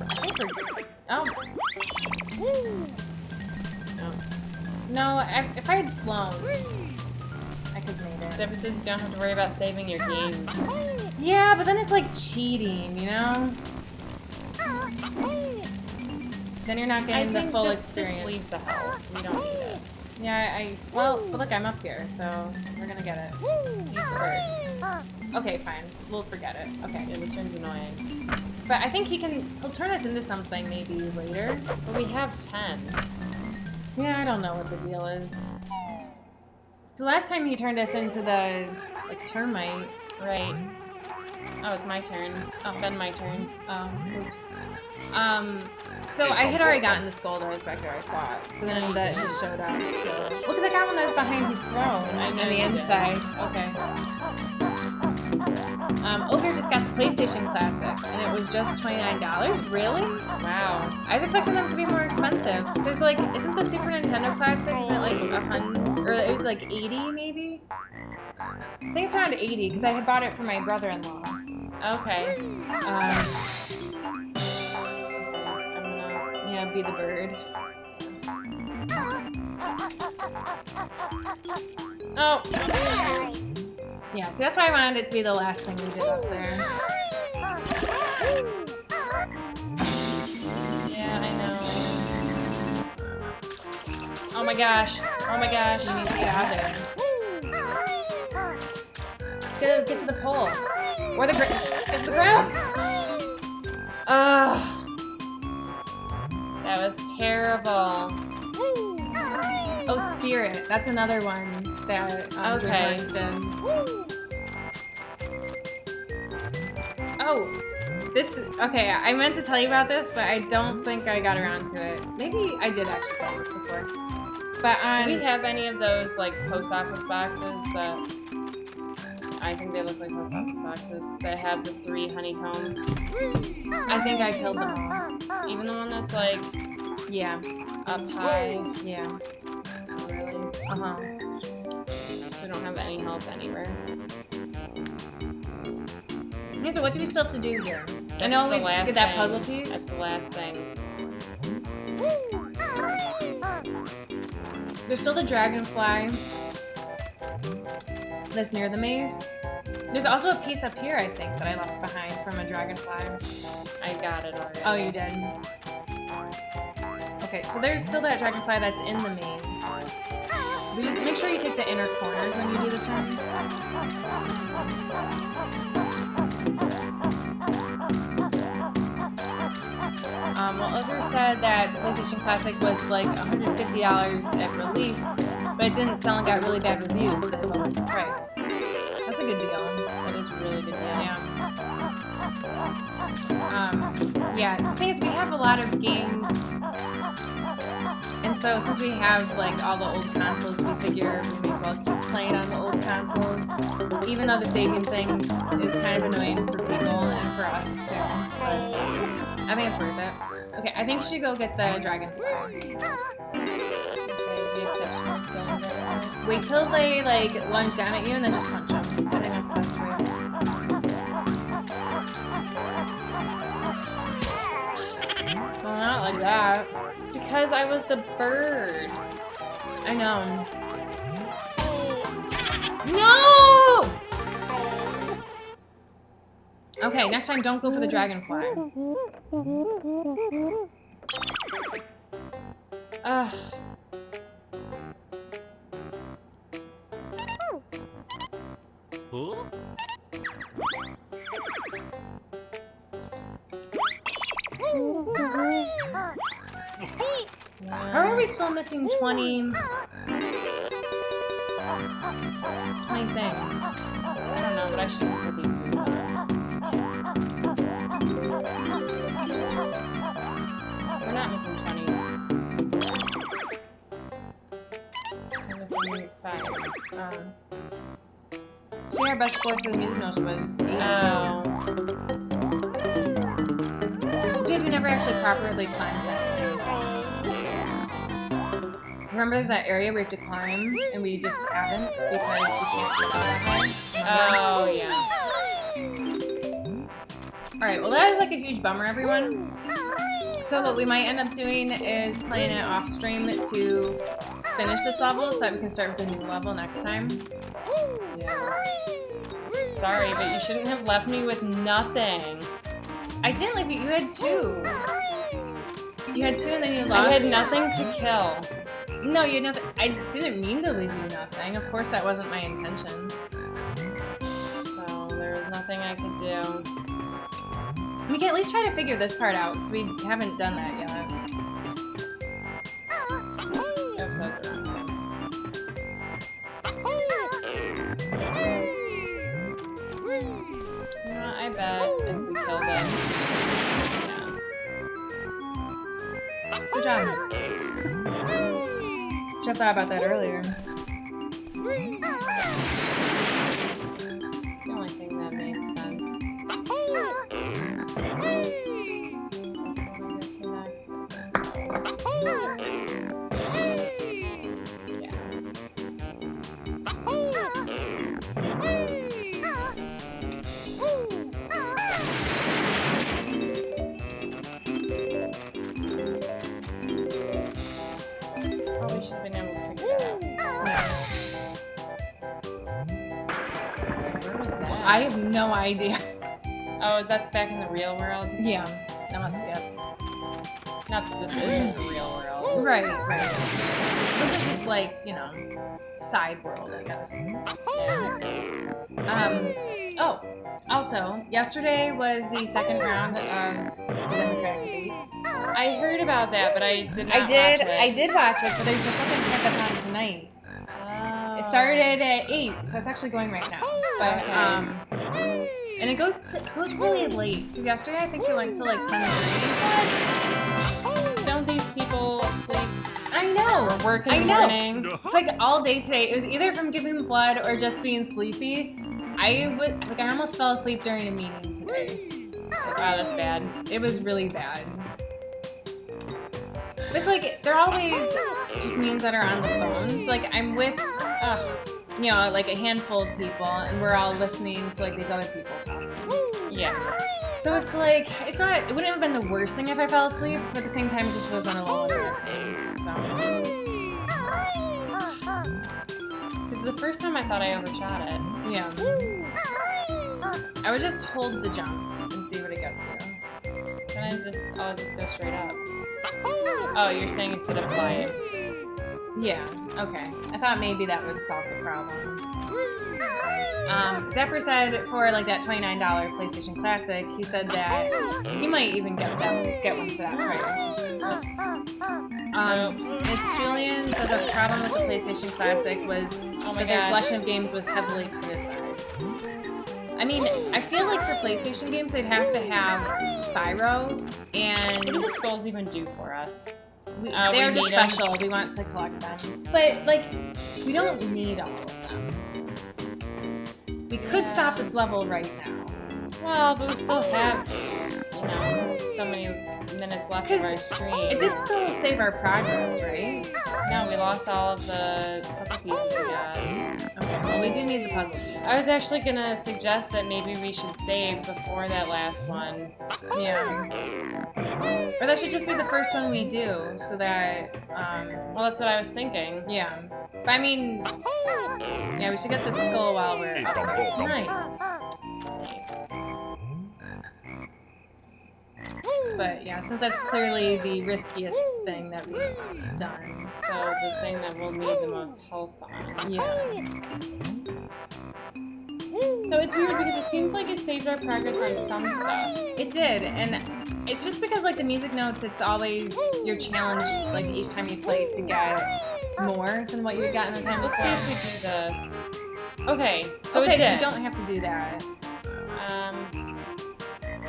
I think we're... Oh. No. No, if I had flown, I could have made it. Zephyr says you don't have to worry about saving your game. Yeah, but then it's like cheating, you know? Then you're not getting the full experience. Just leave the hell. We don't need it. Yeah, well, but look, I'm up here, so we're gonna get it. Use the bird. Okay, fine. We'll forget it. Okay. Yeah, this room's annoying. But I think he'll turn us into something maybe later. But we have 10. Yeah, I don't know what the deal is. The last time he turned us into the, like, termite. Right. Oh, it's my turn. It's been my turn. Oh, oops. So I had already gotten the skull that was back there, I thought. But then that just showed up, so... Well, because I got one that was behind his throne on the inside. Okay. Ogre just got the PlayStation Classic, and it was just $29. Really? Wow. I was expecting them to be more expensive. There's like, isn't the Super Nintendo Classic, isn't it like 100, or it was like 80 maybe? I think it's around 80, because I had bought it for my brother-in-law. Okay. Yeah, Yeah, be the bird. Oh, shoot. Yeah, see, that's why I wanted it to be the last thing we did up there. Yeah, I know. Oh my gosh. Oh my gosh. You need to get out of there. Get to the pole. Or the ground. Get to the ground. Ugh. That was terrible. Oh, Spirit. That's another one that Okay. DreamWorks did. Oh, this. Okay, I meant to tell you about this, but I don't think I got around to it. Maybe I did actually tell you before. But Do we have any of those like post office boxes that I think they look like post office boxes that have the 3 honeycomb? I think I killed them all. Even the one that's like Yeah. up high. Yeah. Really? Uh-huh. We don't have any help anywhere. Okay, so what do we still have to do here? I That's know the we last get that thing. puzzle piece. That's the last thing. There's still the dragonfly that's near the maze. There's also a piece up here, I think, that I left behind from a dragonfly. I got it already. Oh, you did? Okay, so there's still that dragonfly that's in the maze. We just make sure you take the inner corners when you do the turns. Well, Ogre said that the PlayStation Classic was like $150 at release, but it didn't sell and got really bad reviews, so they lowered the price. That's a good deal. That is really good. Yeah. Yeah, the thing is, we have a lot of games, and so since we have like all the old consoles, we figure we may as well keep playing on the old consoles, even though the saving thing is kind of annoying for people and for us too. But I think it's worth it. Okay, I think you should go get the dragonfly. Wait till they like lunge down at you and then just punch them. I think that's the best way. Well, not like that. It's because I was the bird. I know. No! Okay, next time don't go for the dragonfly. Ugh. How are we still missing 20 things? I don't know, but I shouldn't put these things on. We're not missing 20. We're missing 5. See, our best score for the music notes was 8. Oh. It's because we never actually properly climbed that thing. Remember there's that area we have to climb, and we just haven't because we can't get that high? Oh, yeah. Alright, well that is like a huge bummer, everyone. So what we might end up doing is playing it off stream to finish this level so that we can start with a new level next time. Yeah. Sorry, but you shouldn't have left me with nothing. I didn't leave you, you had 2. You had 2 and then you lost. I had nothing to kill. No, you had nothing. I didn't mean to leave you nothing. Of course that wasn't my intention. So there was nothing I could do. We can at least try to figure this part out because we haven't done that yet. Oops, that was the wrong thing. You know what, I bet if we kill this. Yeah. Good job. Should have thought about that earlier. It's the only thing that made sense. I have no idea. Oh, that's back in the real world? Yeah, that must be it. Not that this isn't the real world. Right. This is just like, side world, I guess. Oh, also, yesterday was the second round of the Democratic debates. I heard about that, but I did not watch it. I did watch it, but there's the second part that's on tonight. Oh. It started at 8, so it's actually going right now. But and it goes really late because yesterday I think it went till like 10:30. Don't these people sleep? I know. Or work in the morning? It's like all day today. It was either from giving blood or just being sleepy. I almost fell asleep during a meeting today. Wow, that's bad. It was really bad. But it's like they're always just meetings that are on the phone. So like I'm with like a handful of people and we're all listening to like these other people talking. Yeah. So it's like it wouldn't have been the worst thing if I fell asleep, but at the same time it just would have been a little embarrassing. So Because the first time I thought I overshot it. yeah. I would just hold the jump and see what it gets you. I'll just go straight up. Oh, you're saying instead of flying. Yeah, okay. I thought maybe that would solve the problem. Zapper said for like that $29 PlayStation Classic, he said that he might even get one for that price. Miss Julian says a problem with the PlayStation Classic was that their selection of games was heavily criticized. I mean, I feel like for PlayStation games, they'd have to have Spyro and... What do the skulls even do for us? They're just special. We want to collect them. But, like, we don't need all of them. We could stop this level right now. Well, but we still have, so many minutes left of our stream. It did still save our progress, right? No, we lost all of the puzzle pieces we got. Okay, well, we do need the puzzle pieces. I was actually going to suggest that maybe we should save before that last one. Yeah. Or that should just be the first one we do, so that, well, that's what I was thinking. Yeah. But I mean, yeah, we should get the skull while we're up there. Nice. But yeah, since that's clearly the riskiest thing that we've done. So the thing that we'll need the most health on. Yeah. So it's weird because it seems like it saved our progress on some stuff. It did, and it's just because like the music notes, it's always your challenge like each time you play to get more than what you had gotten the time before. Let's see if we do this. Okay, so okay, it did. so you don't have to do that.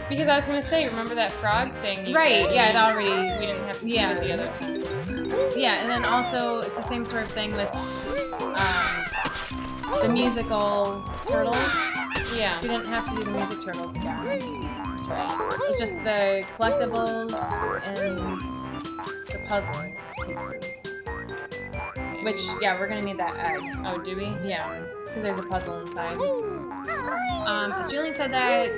Because I was gonna say, remember that frog thing? Right, yeah, it already... We didn't have to do it the other time. Yeah, and then also, it's the same sort of thing with the musical turtles. Yeah. So you didn't have to do the music turtles again. That's right. It's just the collectibles and the puzzle pieces. Which, yeah, we're gonna need that egg. Oh, do we? Yeah, because there's a puzzle inside. As Julian said that...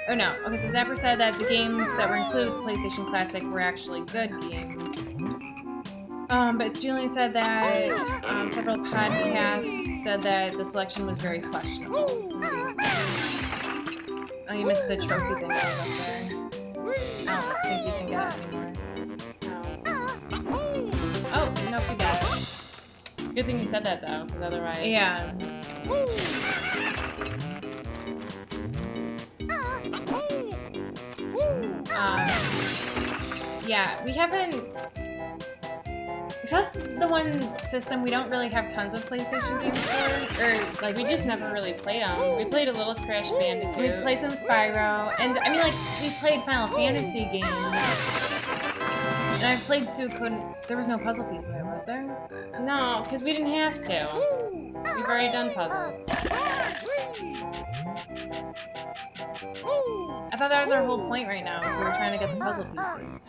Or no, okay, so Zapper said that the games that were included with PlayStation Classic were actually good games. But Julian said that several podcasts said that the selection was very questionable. Oh, you missed the trophy thing that was up there. I don't think you can get it anymore. Oh, nope, you got it. Good thing you said that though, because otherwise... Yeah. Yeah, we haven't... Because that's the one system we don't really have tons of PlayStation games for. Or, like, we just never really played them. We played a little Crash Bandicoot. We played some Spyro. And, I mean, like, we played Final Fantasy games. And I've played Suikoden. There was no puzzle piece in there, was there? No, because we didn't have to. We've already done puzzles. I thought that was our whole point right now, is we were trying to get the puzzle pieces.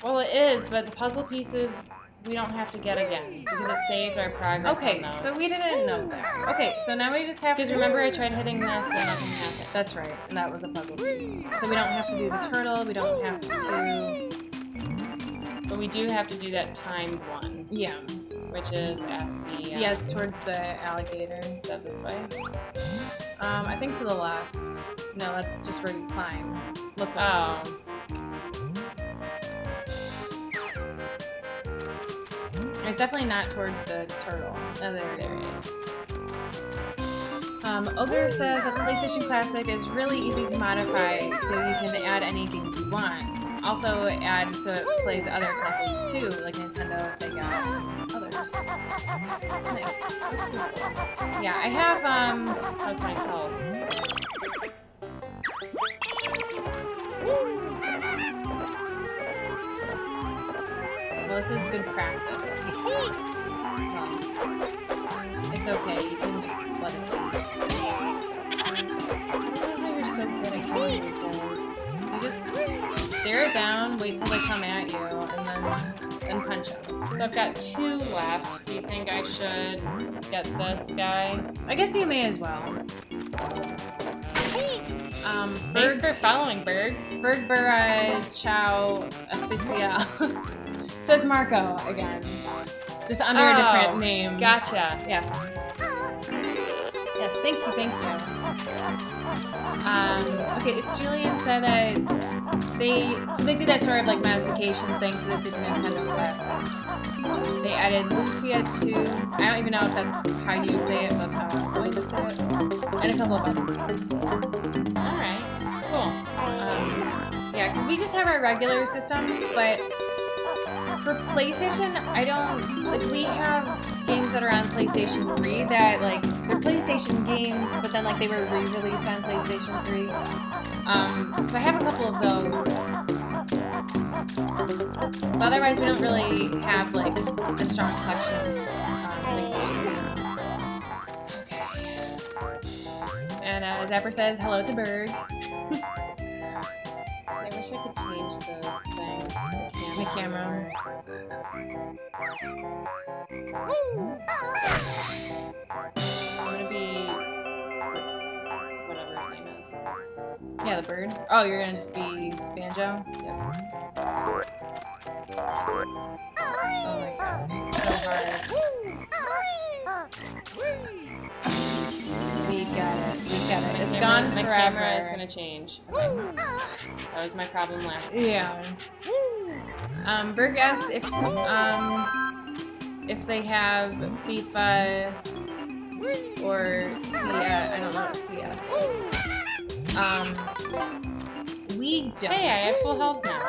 Well, it is, but the puzzle pieces we don't have to get again, because it saved our progress on Okay, those. so we didn't know that. Okay, so now we just have to... Because remember I tried hitting this and nothing happened. That's right, and that was a puzzle piece. So we don't have to do the turtle, we don't have to... But we do have to do that timed one. Yeah. Which is at the... yes, towards the alligator. Is that this way? I think to the left. No, that's just where you climb. Look. Oh. It's definitely not towards the turtle. Oh, there it is. Ogre says that the PlayStation Classic is really easy to modify, so you can add any games you want. Also add so it plays other consoles too, like Nintendo, Sega, and others. Nice. Yeah, I have, How's my health? well, this is good practice. Well, it's okay, you can just let it be. I don't know how you're so good at killing these guys. You just stare it down, wait till they come at you, and then punch them. So I've got 2 left. Do you think I should get this guy? I guess you may as well. Thanks for following, Berg. Berg Chow Official. So it's Marco again. Just under a different name. Gotcha. Yes. Yes, thank you. Okay, it's Julian said that they did that sort of like modification thing to the Super Nintendo Classic. They added Lufia 2. I don't even know if that's how you say it, but that's how I'm going to say it. And a couple of other games. Alright, cool. Yeah, because we just have our regular systems, but for PlayStation, I don't, like, we have games that are on PlayStation 3 that, like, they're PlayStation games, but then, like, they were re-released on PlayStation 3. So I have a couple of those. But otherwise, we don't really have, like, a strong collection on PlayStation games. Okay. And Zapper says, hello to Berg. I wish I could change the thing. The camera. I'm gonna be whatever his name is. Yeah, the bird. Oh, you're gonna just be Banjo? Yep. Oh my gosh, it's so hard. We got it. It's gone My forever. camera is gonna change. Okay. That was my problem last time. Yeah. Berg asked if they have FIFA or CS. I don't know what CS is. We don't. Hey, I have full health now.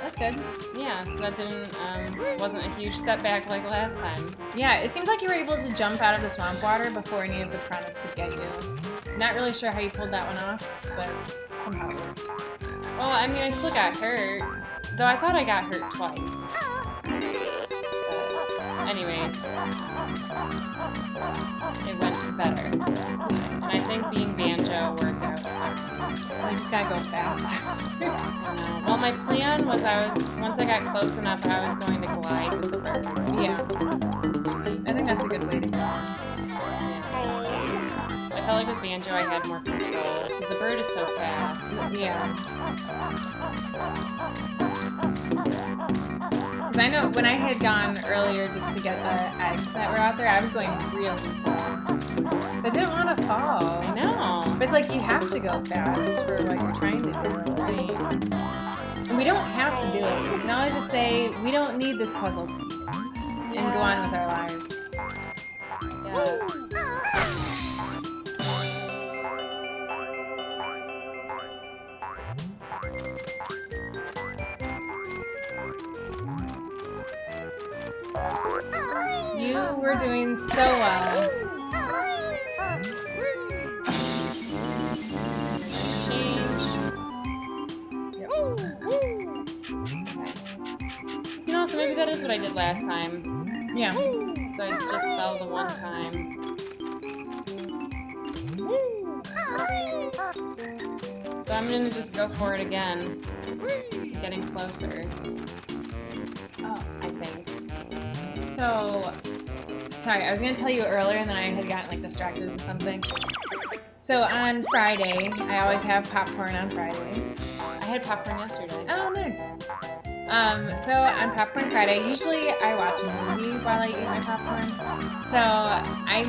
That's good. Yeah, so that wasn't a huge setback like last time. Yeah, it seems like you were able to jump out of the swamp water before any of the piranhas could get you. Not really sure how you pulled that one off, but somehow it worked. Well, I mean, I still got hurt. Though I thought I got hurt twice. But anyways, it went better. And I think being Banjo worked out. I just gotta go fast. Well, my plan was once I got close enough, I was going to glide with the bird. Yeah. I think that's a good way to go. I felt like with Banjo I had more control, because the bird is so fast. Yeah. Because I know when I had gone earlier just to get the eggs that were out there, I was going really slow. So I didn't want to fall. I know. But it's like you have to go fast for what you're trying to do, right? And we don't have to do it. We can always just say, we don't need this puzzle piece. And go on with our lives. Yes. You were doing so well. No, so maybe that is what I did last time. Yeah. So I just fell the one time. So I'm gonna just go for it again. Getting closer. Oh. I think. So, sorry, I was going to tell you earlier and then I had gotten like distracted with something. So on Friday, I always have popcorn on Fridays. I had popcorn yesterday. Oh, nice. So on Popcorn Friday, usually I watch a movie while I eat my popcorn. So I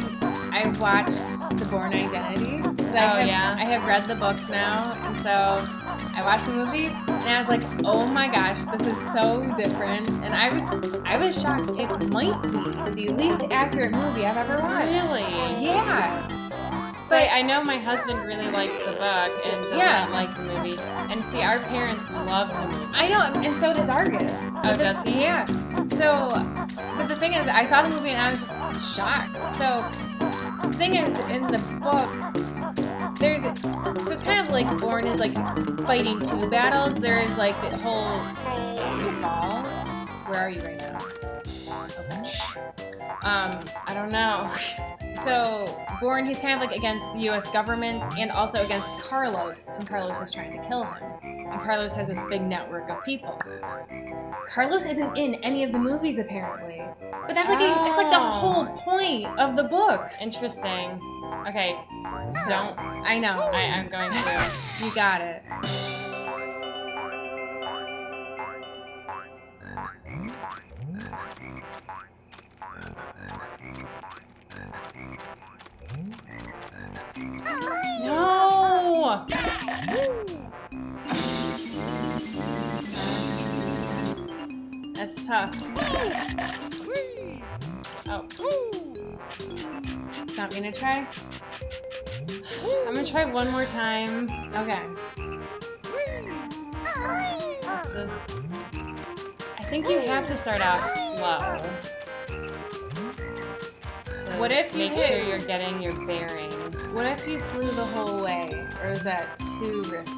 watched The Bourne Identity. I have read the book now, and so I watched the movie, and I was like, oh my gosh, this is so different. And I was shocked. It might be the least accurate movie I've ever watched. Really? Yeah. But I know my husband really likes the book and doesn't like the movie. And see, our parents love the movie. I know, and so does Argus. Oh, does he? Yeah. So, but the thing is, I saw the movie and I was just shocked. So, the thing is, in the book, so it's kind of like Bourne is like fighting two battles. There is like the whole you fall. Where are you right now? Okay. I don't know. So Bourne, he's kind of like against the U.S. government and also against Carlos, and Carlos is trying to kill him. And Carlos has this big network of people. Carlos isn't in any of the movies apparently, but that's like the whole point of the books. Interesting. Okay, So, I know. I'm going to. You got it. No! That's tough. Oh. Not gonna try? I'm gonna try one more time. Okay. Let's just. I think you have to start out slow. What if you make hit- sure you're getting your bearings? What if you flew the whole way? Or is that too risky?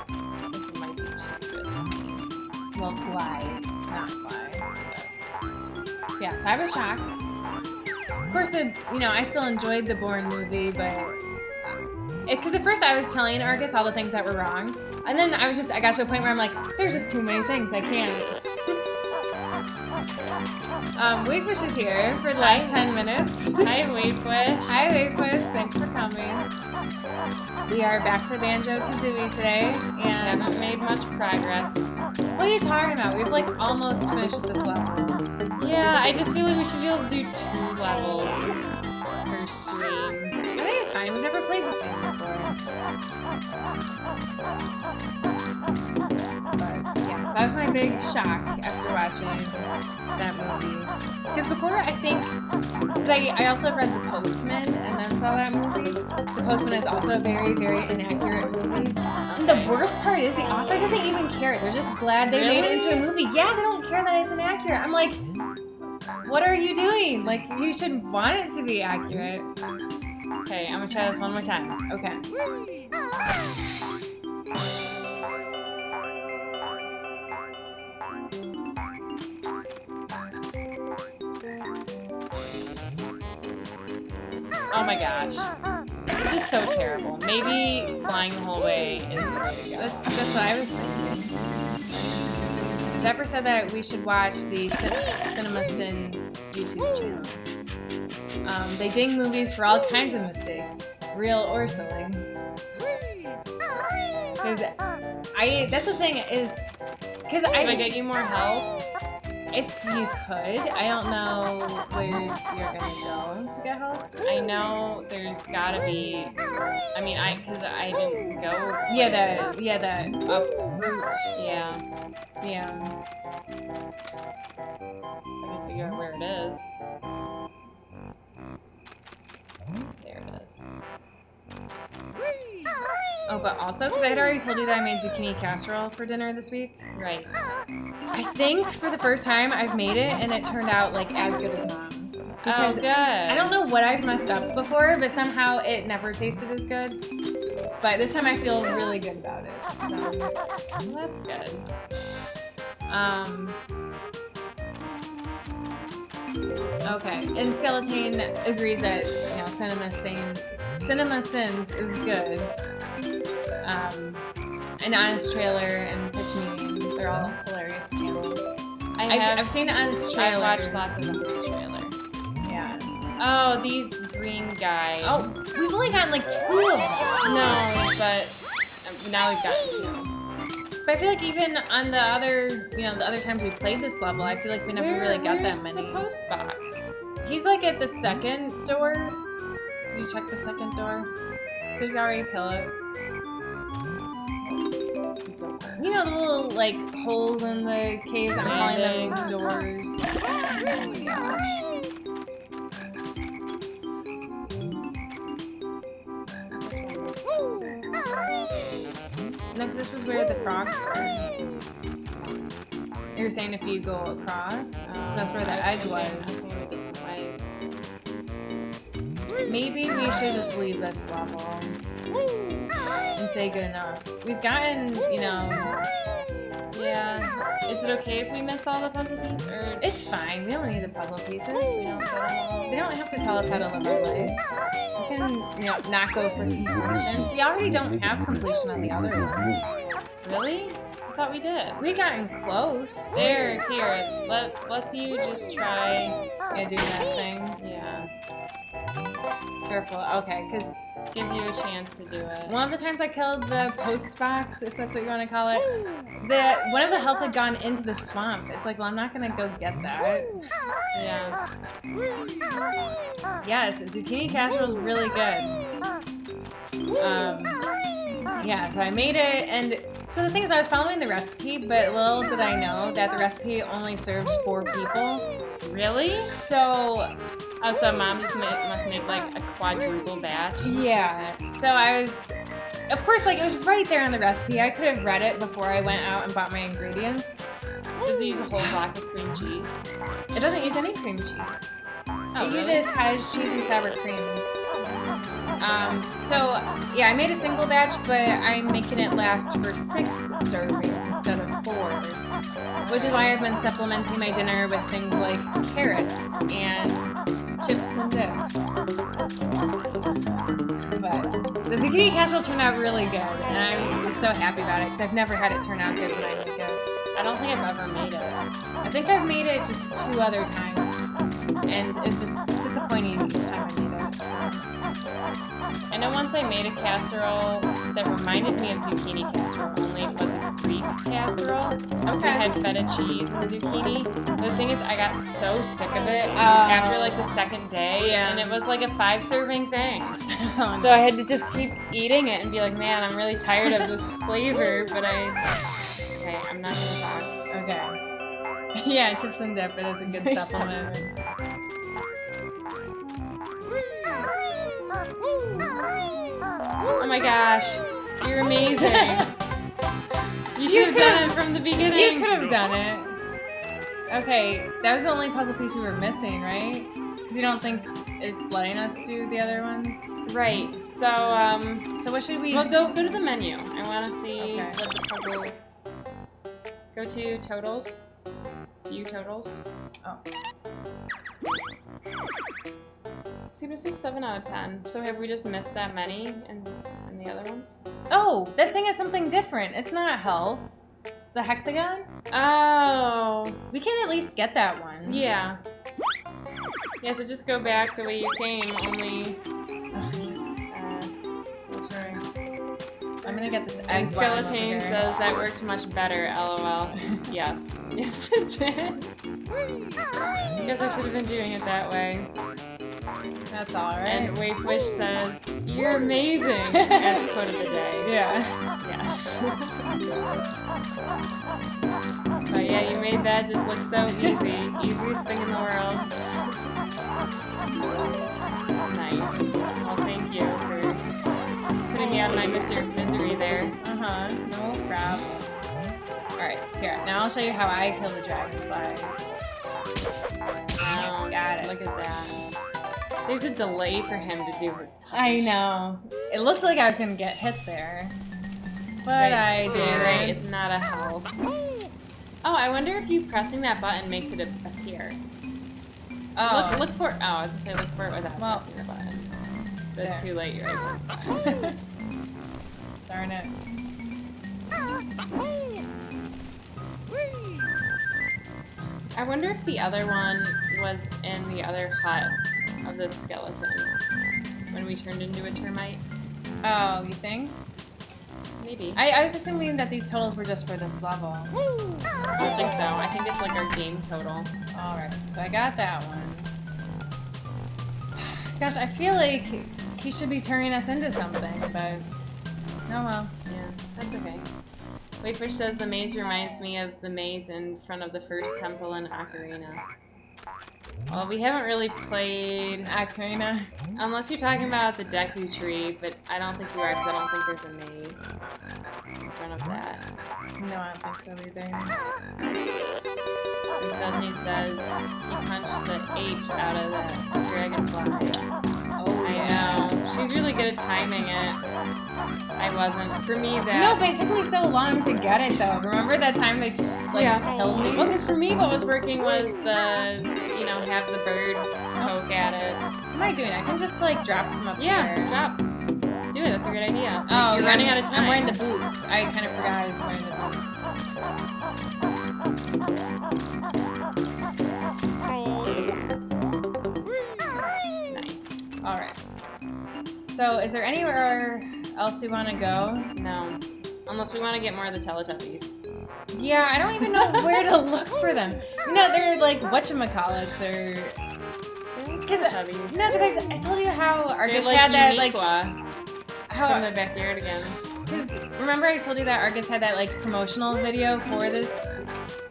I think it might be too risky. Well, glide, not fly. Yeah, so I was shocked. Of course, I still enjoyed the Bourne movie, but because at first I was telling Argus all the things that were wrong, and then I got to a point where I'm like, there's just too many things I can't. Wavewish is here for the last 10 minutes. Hi, Wavewish. Hi, Wavewish. Thanks for coming. We are back to Banjo-Kazooie today, and Haven't made much progress. what are you talking about? We've like almost finished with this level. Yeah, I just feel like we should be able to do 2 levels per stream. I think it's fine. We've never played this game before. But yeah, so that was my big shock after watching that movie. Because before, I think, because I also read The Postman and then saw that movie. The Postman is also a very, very inaccurate movie. And the worst part is the author doesn't even care. They're just glad they made it into a movie. Yeah, they don't care that it's inaccurate. I'm like, what are you doing? Like, you should want it to be accurate. Okay, I'm gonna try this one more time. Okay. Oh my gosh. This is so terrible. Maybe flying the whole way is the way to go. That's what I was thinking. Zephyr said that we should watch the Cinema Sins YouTube channel. They ding movies for all kinds of mistakes, real or silly. Because that's the thing is, because Should I get you more help? if you could, I don't know where you're gonna go to get help. I know there's gotta be. I mean, because I didn't go. Yeah, places. the up route. Yeah. Yeah. I can figure out where it is. There it is. Oh, but also, because I had already told you that I made zucchini casserole for dinner this week. Right. I think for the first time I've made it, and it turned out like as good as Mom's. Because good. I don't know what I've messed up before, but somehow it never tasted as good. But this time I feel really good about it. So Well, that's good. Okay, and Skeleton agrees that Cinema Sins is good. And Honest Trailer and Pitch Meeting, they're all hilarious channels. I've seen Honest Trailer. I watched lots of Honest Trailer. Yeah. Oh, these green guys. Oh, we've only gotten like 2 of them. No, but now we've gotten 2. But I feel like even on the other, the other times we played this level, I feel like we never really got that many. Where's the post box? He's like at the second door. Did you check the second door? Did you already kill it? You know the little like holes in the caves? I'm calling them doors. Oh my gosh. No, because this was where the frogs were. You were saying if you go across, that's where the egg was. Maybe we should just leave this level and say good enough. We've gotten, Yeah. Is it okay if we miss all the puzzle pieces? Or it's fine. We don't need the puzzle pieces. They don't have to tell us how to live our life. We can, not go for completion. We already don't have completion on the other ones. Really? I thought we did. We gotten close. Here. Let's you just try. Yeah, do that thing. Yeah. Careful. Okay, because Give you a chance to do it. one of the times I killed the post box, if that's what you want to call it, one of the health had gone into the swamp. It's like, well, I'm not gonna go get that. Yeah. Yes, zucchini casserole is really good. Yeah, so I made it, and so the thing is, I was following the recipe, but little did I know that the recipe only serves 4 people. Really? So. Oh, so mom just must make like a quadruple batch? Yeah. So I was, of course, like it was right there on the recipe. I could have read it before I went out and bought my ingredients. Does it use a whole block of cream cheese? It doesn't use any cream cheese. Oh, It really? uses cottage cheese and sour cream. So yeah, I made a single batch, but I'm making it last for 6 servings instead of 4. Which is why I've been supplementing my dinner with things like carrots and chips and dip. But the zucchini casserole turned out really good, and I'm just so happy about it because I've never had it turn out good when I make it. I don't think I've ever made it. I think I've made it just 2 other times, and it's just disappointing each time I made it. So. I know once I made a casserole that reminded me of zucchini casserole, only it was a Greek casserole. Okay. It had feta cheese and zucchini. The thing is, I got so sick of it after like the second day, and it was like a 5-serving thing. So I had to just keep eating it and be like, man, I'm really tired of this flavor, but okay, I'm not gonna talk. Okay. Yeah, chips and dip, it is a good supplement. Oh my gosh, you're amazing. You should have done it from the beginning. You could have done it. Okay, that was the only puzzle piece we were missing, right? Because you don't think it's letting us do the other ones? Right. So, So what should we... well, go to the menu. I want to see Okay. what the puzzle... Go to totals. View totals. Oh. See, this is 7 out of 10. So have we just missed that many in the other ones? Oh, that thing is something different. It's not health. The hexagon? Oh. We can at least get that one. Yeah. Yeah, so just go back the way you came, only... Sorry. I'm gonna get this egg. Skeleton says that worked much better, lol. Yes. Yes, it did. Guess I should have been doing it that way. That's alright. And Wavewish says, "You're amazing," as quote of the day. Yeah. Yes. But yeah, you made that just look so easy. Easiest thing in the world. Nice. Well, thank you for putting me out of my misery there. Uh-huh. No problem. Alright, here. Now I'll show you how I kill the dragonflies. Oh, Got it. Look at that. There's a delay for him to do his punch. I know. It looked like I was gonna get hit there. But Right. I You're didn't. right, it's not a health. Oh, I wonder if you pressing that button makes it appear. Oh. Look for it. Oh, I was gonna say look for it without Well, pressing the button. But it's there. too late, you're right. Darn it. I wonder if the other one was in the other hut of the skeleton when we turned into a termite. Oh, you think? Maybe. I was assuming that these totals were just for this level. I don't think so. I think it's like our game total. Alright, so I got that one. Gosh, I feel like he should be turning us into something, but oh well. Yeah, that's okay. Wayfish says the maze reminds me of the maze in front of the first temple in Ocarina. Well, we haven't really played Ocarina. unless you're talking about the Deku Tree, but I don't think you are because I don't think there's a maze in front of that. No, I don't think so either. This Disney says he punched the H out of that dragonfly. Oh, I know. She's really good at timing it. I wasn't. For me, that. No, but it took me so long to get it though. Remember that time they killed me? Well, because for me, what was working was the, you know, have the bird poke at it. What am I doing? I can just like drop them up Yeah, here. drop. Do it. That's a good idea. Oh, You're running out of time. I'm wearing the boots. I kind of forgot I was wearing the Nice. boots. All right. So, is there anywhere else we want to go? No. Unless we want to get more of the Teletubbies. Yeah, I don't even know where to look for them. You know, they're like whatchamacallits or. Teletubbies. No, because I told you how Argus like had that like from the backyard again. Because remember I told you that Argus had that like promotional video for this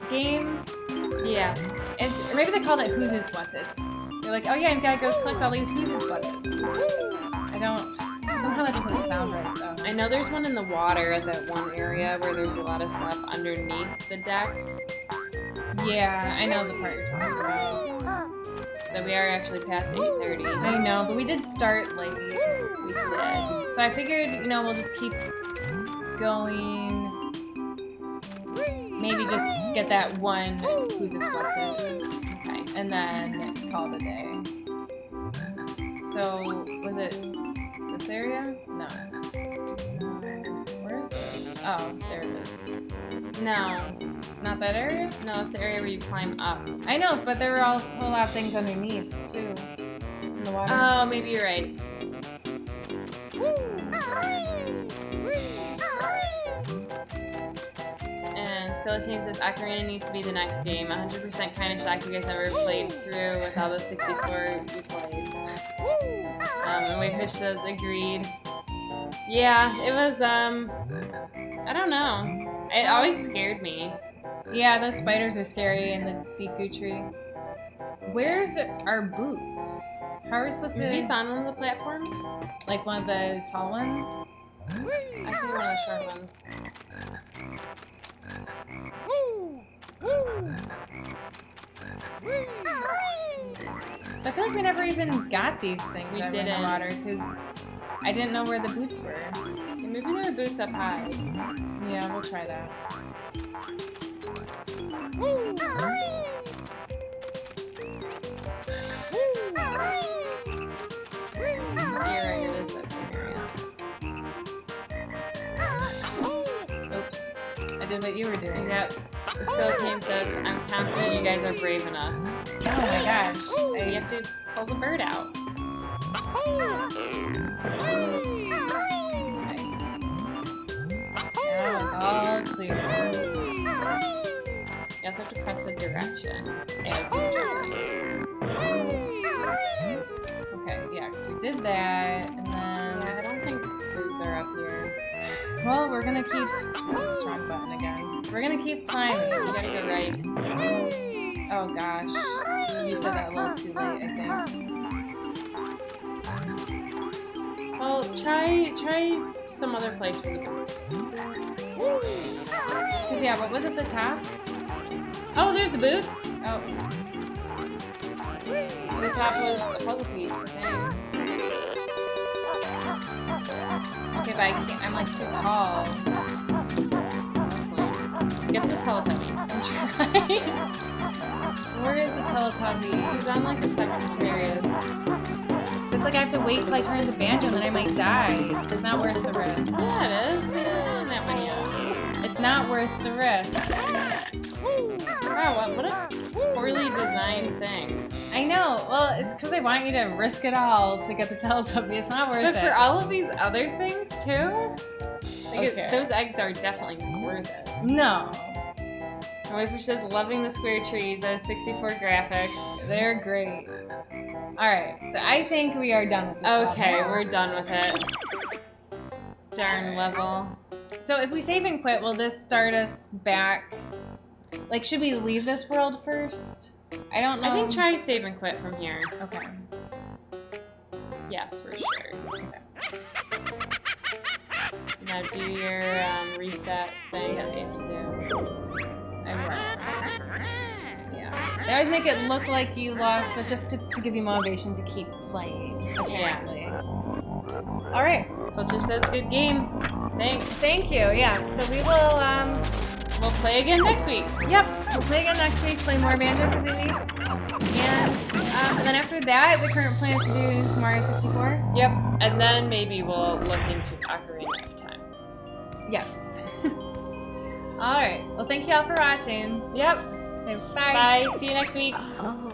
game? Yeah. Or maybe they called it Who's His Whatsits. They're like, oh yeah, you've got to go collect all these Who's His Whatsits. I don't. Somehow that doesn't sound right though. I know there's one in the water at that one area where there's a lot of stuff underneath the deck. Yeah, I know the part you're talking about. That we are actually past 8:30. I know, but we did start late. We did. So I figured, you know, we'll just keep going. Maybe just get that one Who's Its Whatsit. Okay. And then call it a day. So, was it this area? No. Where is it? Oh, there it is. No. Not that area? No, it's the area where you climb up. I know, but there were also a lot of things underneath, too. In the water. Oh, maybe you're right. And Skeleton says Ocarina needs to be the next game. 100% kind of shocked you guys never played through with all the 64 you played. And Wayfish says agreed. Yeah, it was, I don't know. It always scared me. Yeah, those spiders are scary in the Deku Tree. Where's our boots? How are we supposed to... Maybe it's on one of the platforms? Like one of the tall ones? I see one of the short ones. So I feel like we never even got these things We that were in didn't. the water because I didn't know where the boots were. Yeah, maybe there are boots up high. Yeah, we'll try that. You're right, it is this area. Oops. I did what you were doing. Yep. The Skeleton says, I'm confident you guys are brave enough. Oh my gosh. You have to pull the bird out. Nice. Now it's all clear. You also have to press the direction. Yeah, it's okay, yeah, because we did that, and then... yeah, I don't think boots are up here. Well, we're gonna keep... Oops, wrong button again. We're gonna keep climbing. You gotta go right. Oh gosh. You said that a little too late, I think. Well, try some other place for the boots. Because, yeah, what was at the top? Oh, there's the boots! Oh. The top was a puzzle piece, I think. Okay, but I can't, I'm like too tall. Get the Teletubby. I'm trying. Where is the Teletubby? He's on like the second areas. It's like I have to wait till I turn into Banjo and then I might die. It's not worth the risk. Yeah, it is. We haven't done that one yet. It's not worth the risk. Wow, what a poorly designed thing. I know. Well, it's because I want you to risk it all to get the Teletubby. It's not worth But it. for all of these other things too? Okay. Those eggs are definitely worth it. No. My wife says loving the square trees, those 64 graphics. They're great. Alright, so I think we are done with this Okay, level. we're done with it. Darn level. So if we save and quit, will this start us back? Like, should we leave this world first? I don't know. I think try save and quit from here. Okay. Yes, for sure. Okay. Now do your reset thing. Yes. If you do. I will. Yeah. They always make it look like you lost, but just to give you motivation to keep playing, apparently. Alright. So it just says good game. Thanks. Thank you. Yeah. So we will, We'll play again next week. yep, we'll play again next week, play more Banjo-Kazooie. And then after that, the current plan is to do Mario 64. Yep. And then maybe we'll look into Ocarina of Time. Yes. Alright. Well, thank you all for watching. Yep. Okay, bye. Bye. See you next week. Oh.